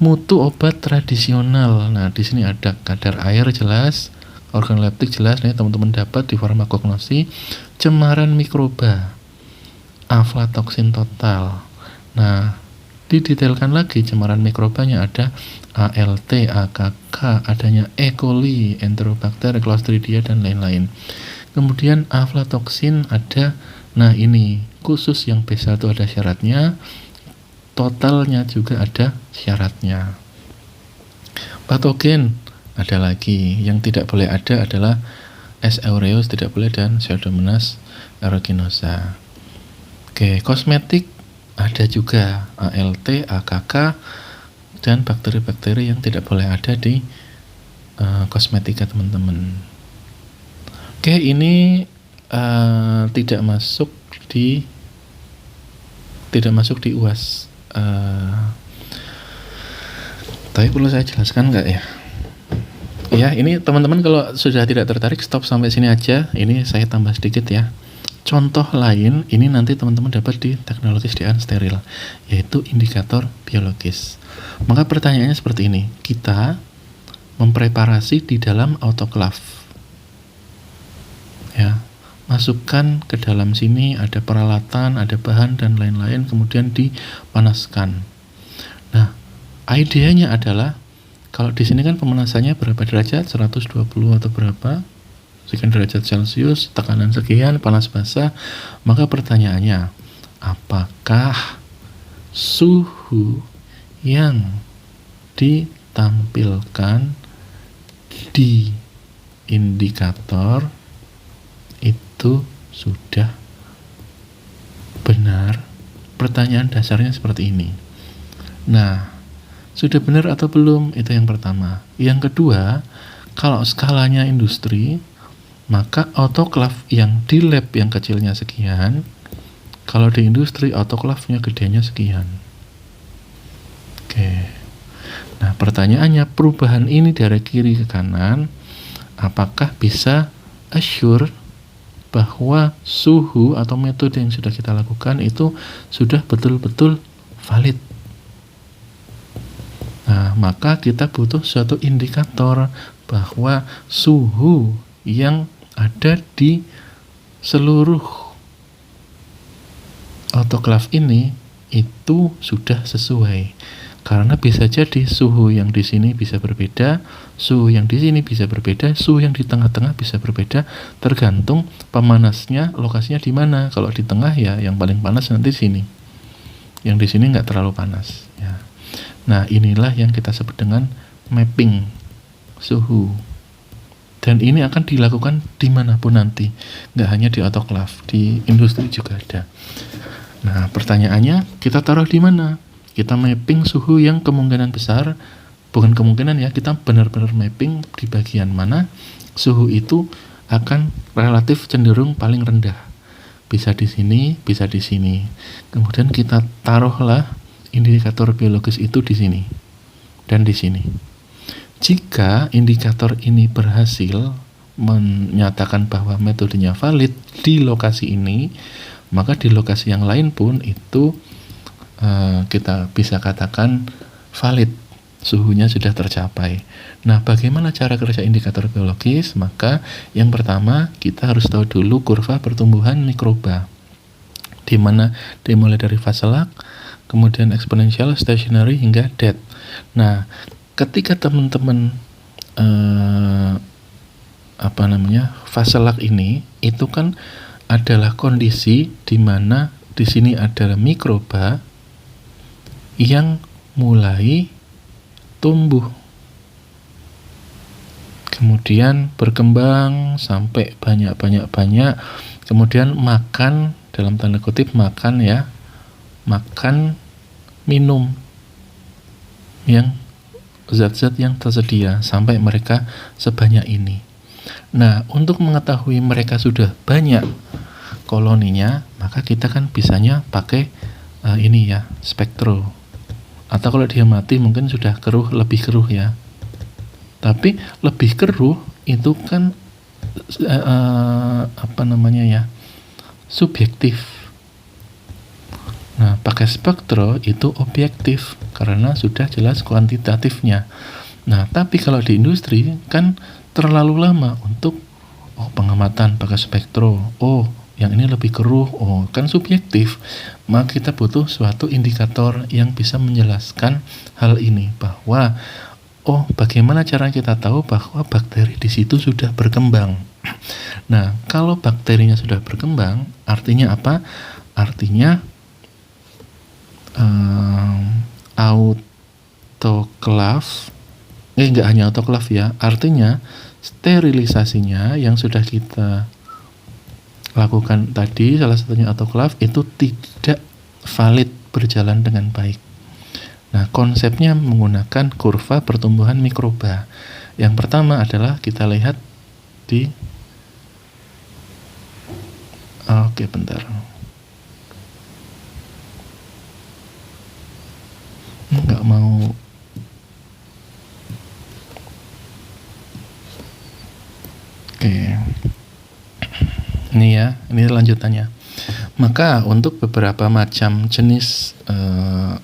mutu obat tradisional. Nah, di sini ada kadar air jelas, organoleptik jelas, nih teman-teman dapat di farmakognosi, cemaran mikroba, aflatoksin total. Nah, didetailkan lagi cemaran mikrobanya ada ALT, AKK, adanya E. coli, Enterobacter, Clostridia, dan lain-lain. Kemudian aflatoksin ada, nah ini khusus yang B1 ada syaratnya, totalnya juga ada syaratnya. Patogen ada lagi, yang tidak boleh ada adalah S. aureus tidak boleh dan Pseudomonas aeruginosa. Oke, kosmetik ada juga ALT, AKK, dan bakteri-bakteri yang tidak boleh ada di kosmetika teman-teman. Oke, ini tidak masuk di UAS. Tapi perlu saya jelaskan nggak ya? Ya, ini teman-teman kalau sudah tidak tertarik stop sampai sini aja. Ini saya tambah sedikit ya. Contoh lain, ini nanti teman-teman dapat di teknologi sediaan steril, yaitu indikator biologis. Maka pertanyaannya seperti ini, kita mempreparasi di dalam autoklaf. Ya, masukkan ke dalam sini, ada peralatan, ada bahan, dan lain-lain, kemudian dipanaskan. Nah, idenya adalah, kalau di sini kan pemanasannya berapa derajat, 120 atau berapa, sekian derajat Celcius, tekanan sekian, panas basah. Maka pertanyaannya, apakah suhu yang ditampilkan di indikator itu sudah benar? Pertanyaan dasarnya seperti ini. Nah, sudah benar atau belum? Itu yang pertama. Yang kedua, kalau skalanya industri, maka autoklaf yang di lab yang kecilnya sekian, kalau di industri autoklafnya gedenya sekian. Oke. Nah, pertanyaannya, perubahan ini dari kiri ke kanan, apakah bisa assure bahwa suhu atau metode yang sudah kita lakukan itu sudah betul-betul valid? Nah, maka kita butuh suatu indikator bahwa suhu yang ada di seluruh autoklaf ini itu sudah sesuai. Karena bisa jadi suhu yang di sini bisa berbeda, suhu yang di sini bisa berbeda, suhu yang di tengah-tengah bisa berbeda, tergantung pemanasnya, lokasinya di mana. Kalau di tengah ya yang paling panas nanti sini. Yang di sini nggak terlalu panas. Ya. Nah, inilah yang kita sebut dengan mapping suhu. Dan ini akan dilakukan dimanapun nanti, nggak hanya di autoklaf, di industri juga ada. Nah, pertanyaannya, kita taruh di mana? Kita mapping suhu yang kemungkinan besar, bukan kemungkinan ya, kita benar-benar mapping di bagian mana suhu itu akan relatif cenderung paling rendah. Bisa di sini, bisa di sini. Kemudian kita taruhlah indikator biologis itu di sini dan di sini. Jika indikator ini berhasil menyatakan bahwa metodenya valid di lokasi ini, maka di lokasi yang lain pun itu kita bisa katakan valid, suhunya sudah tercapai. Nah, bagaimana cara kerja indikator biologis? Maka yang pertama kita harus tahu dulu kurva pertumbuhan mikroba, di mana dimulai dari fase lag, kemudian eksponensial, stationary, hingga dead. Nah, ketika teman-teman fase lag ini itu kan adalah kondisi di mana di sini ada mikroba yang mulai tumbuh, kemudian berkembang sampai banyak, kemudian makan, dalam tanda kutip makan ya, makan minum yang zat-zat yang tersedia sampai mereka sebanyak ini. Nah, untuk mengetahui mereka sudah banyak koloninya, maka kita kan bisanya pakai ini ya, spektro. Atau kalau dia mati mungkin sudah keruh, lebih keruh ya. Tapi lebih keruh itu kan subjektif. Nah, pakai spektro itu objektif karena sudah jelas kuantitatifnya. Nah, tapi kalau di industri kan terlalu lama untuk pengamatan pakai spektro. Yang ini lebih keruh. Kan subjektif. Maka kita butuh suatu indikator yang bisa menjelaskan hal ini, bahwa bagaimana cara kita tahu bahwa bakteri di situ sudah berkembang. Nah, kalau bakterinya sudah berkembang, artinya apa? Artinya autoklav, nggak hanya autoklav ya, artinya sterilisasinya yang sudah kita lakukan tadi, salah satunya autoklav, itu tidak valid, berjalan dengan baik. Nah, konsepnya menggunakan kurva pertumbuhan mikroba. Yang pertama adalah kita lihat di bentar. Nggak mau. Ini ya, ini lanjutannya. Maka untuk beberapa macam jenis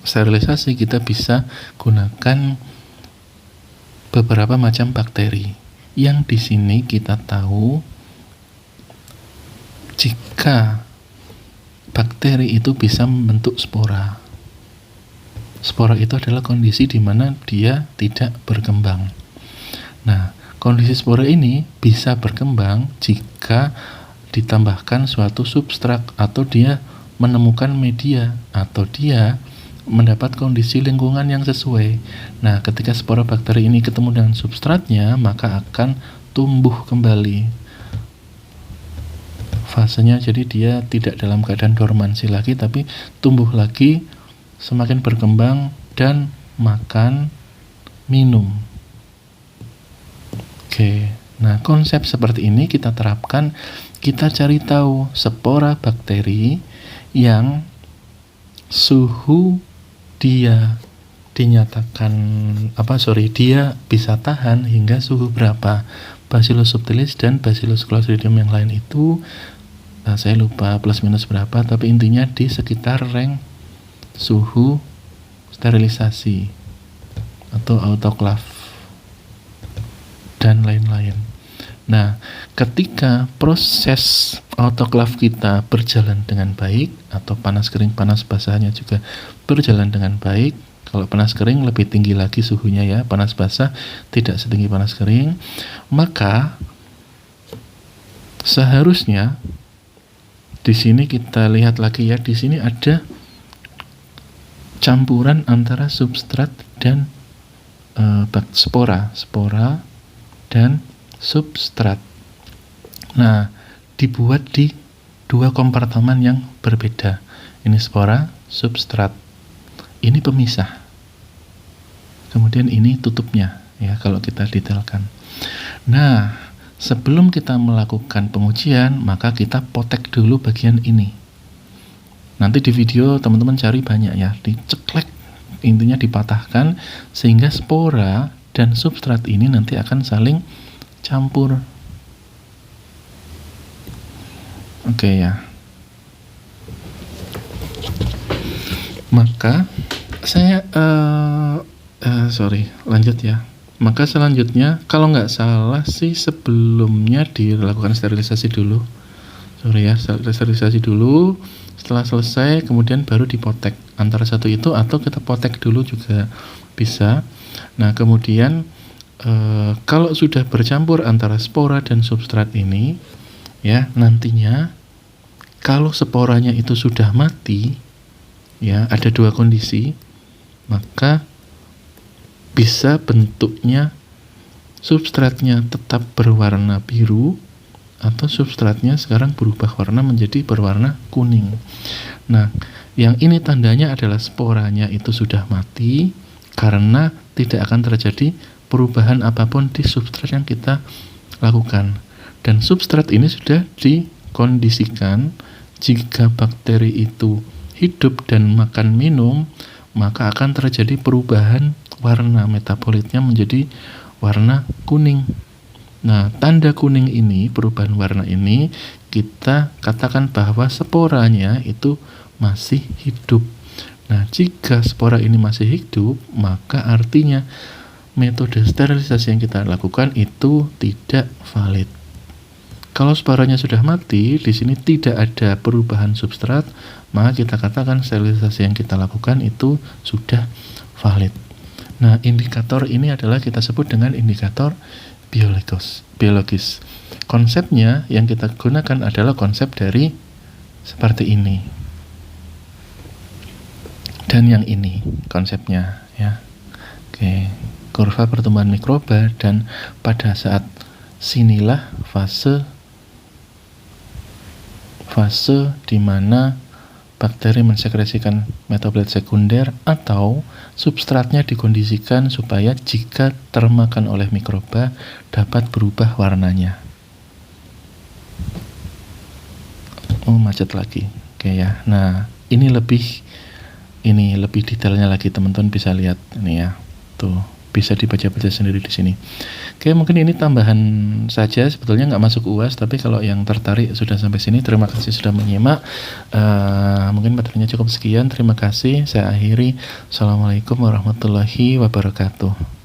sterilisasi kita bisa gunakan beberapa macam bakteri. Yang di sini kita tahu jika bakteri itu bisa membentuk spora. Spora itu adalah kondisi di mana dia tidak berkembang. Nah, kondisi spora ini bisa berkembang jika ditambahkan suatu substrat, atau dia menemukan media, atau dia mendapat kondisi lingkungan yang sesuai. Nah, ketika spora bakteri ini ketemu dengan substratnya, maka akan tumbuh kembali fasenya. Jadi dia tidak dalam keadaan dormansi lagi, tapi tumbuh lagi, semakin berkembang dan makan, minum. Nah, konsep seperti ini kita terapkan. Kita cari tahu spora bakteri yang suhu dia dinyatakan dia bisa tahan hingga suhu berapa. Bacillus subtilis dan Bacillus clostridium yang lain itu saya lupa plus minus berapa, tapi intinya di sekitar range suhu sterilisasi atau autoklav dan lain-lain. Nah, ketika proses autoklav kita berjalan dengan baik, atau panas kering panas basahnya juga berjalan dengan baik. Kalau panas kering lebih tinggi lagi suhunya ya, panas basah tidak setinggi panas kering. Maka seharusnya di sini kita lihat lagi ya, di sini ada campuran antara substrat dan spora dan substrat. Nah, dibuat di dua kompartemen yang berbeda. Ini spora, substrat. Ini pemisah. Kemudian ini tutupnya ya, kalau kita detailkan. Nah, sebelum kita melakukan pengujian, maka kita potek dulu bagian ini. Nanti di video teman-teman cari banyak ya, diceklek, intinya dipatahkan sehingga spora dan substrat ini nanti akan saling campur. Ya. Maka saya lanjut ya. Maka selanjutnya, kalau nggak salah sih sebelumnya dilakukan sterilisasi dulu. Sterilisasi dulu. Setelah selesai, kemudian baru dipotek. Antara satu itu atau kita potek dulu juga bisa. Nah, kemudian kalau sudah bercampur antara spora dan substrat ini, ya, nantinya kalau sporanya itu sudah mati, ya, ada dua kondisi, maka bisa bentuknya substratnya tetap berwarna biru, atau substratnya sekarang berubah warna menjadi berwarna kuning. Nah, yang ini tandanya adalah sporanya itu sudah mati, karena tidak akan terjadi perubahan apapun di substrat yang kita lakukan. Dan substrat ini sudah dikondisikan, jika bakteri itu hidup dan makan minum, maka akan terjadi perubahan warna metabolitnya menjadi warna kuning. Nah, tanda kuning ini, perubahan warna ini, kita katakan bahwa sporanya itu masih hidup. Nah, jika spora ini masih hidup, maka artinya metode sterilisasi yang kita lakukan itu tidak valid. Kalau sporanya sudah mati, di sini tidak ada perubahan substrat, maka kita katakan sterilisasi yang kita lakukan itu sudah valid. Nah, indikator ini adalah kita sebut dengan indikator biologis. Konsepnya yang kita gunakan adalah konsep dari seperti ini. Dan yang ini konsepnya ya. Oke, kurva pertumbuhan mikroba, dan pada saat sinilah fase di mana bakteri mensekresikan metabolit sekunder atau substratnya dikondisikan supaya jika termakan oleh mikroba dapat berubah warnanya. Oh, macet lagi. Oke ya. Nah, ini lebih detailnya lagi, teman-teman bisa lihat ini ya. Tuh, bisa dibaca-baca sendiri di sini. Oke, mungkin ini tambahan saja, sebetulnya nggak masuk UAS, tapi kalau yang tertarik sudah sampai sini, terima kasih sudah menyimak. Mungkin materinya cukup sekian, terima kasih. Saya akhiri. Assalamualaikum warahmatullahi wabarakatuh.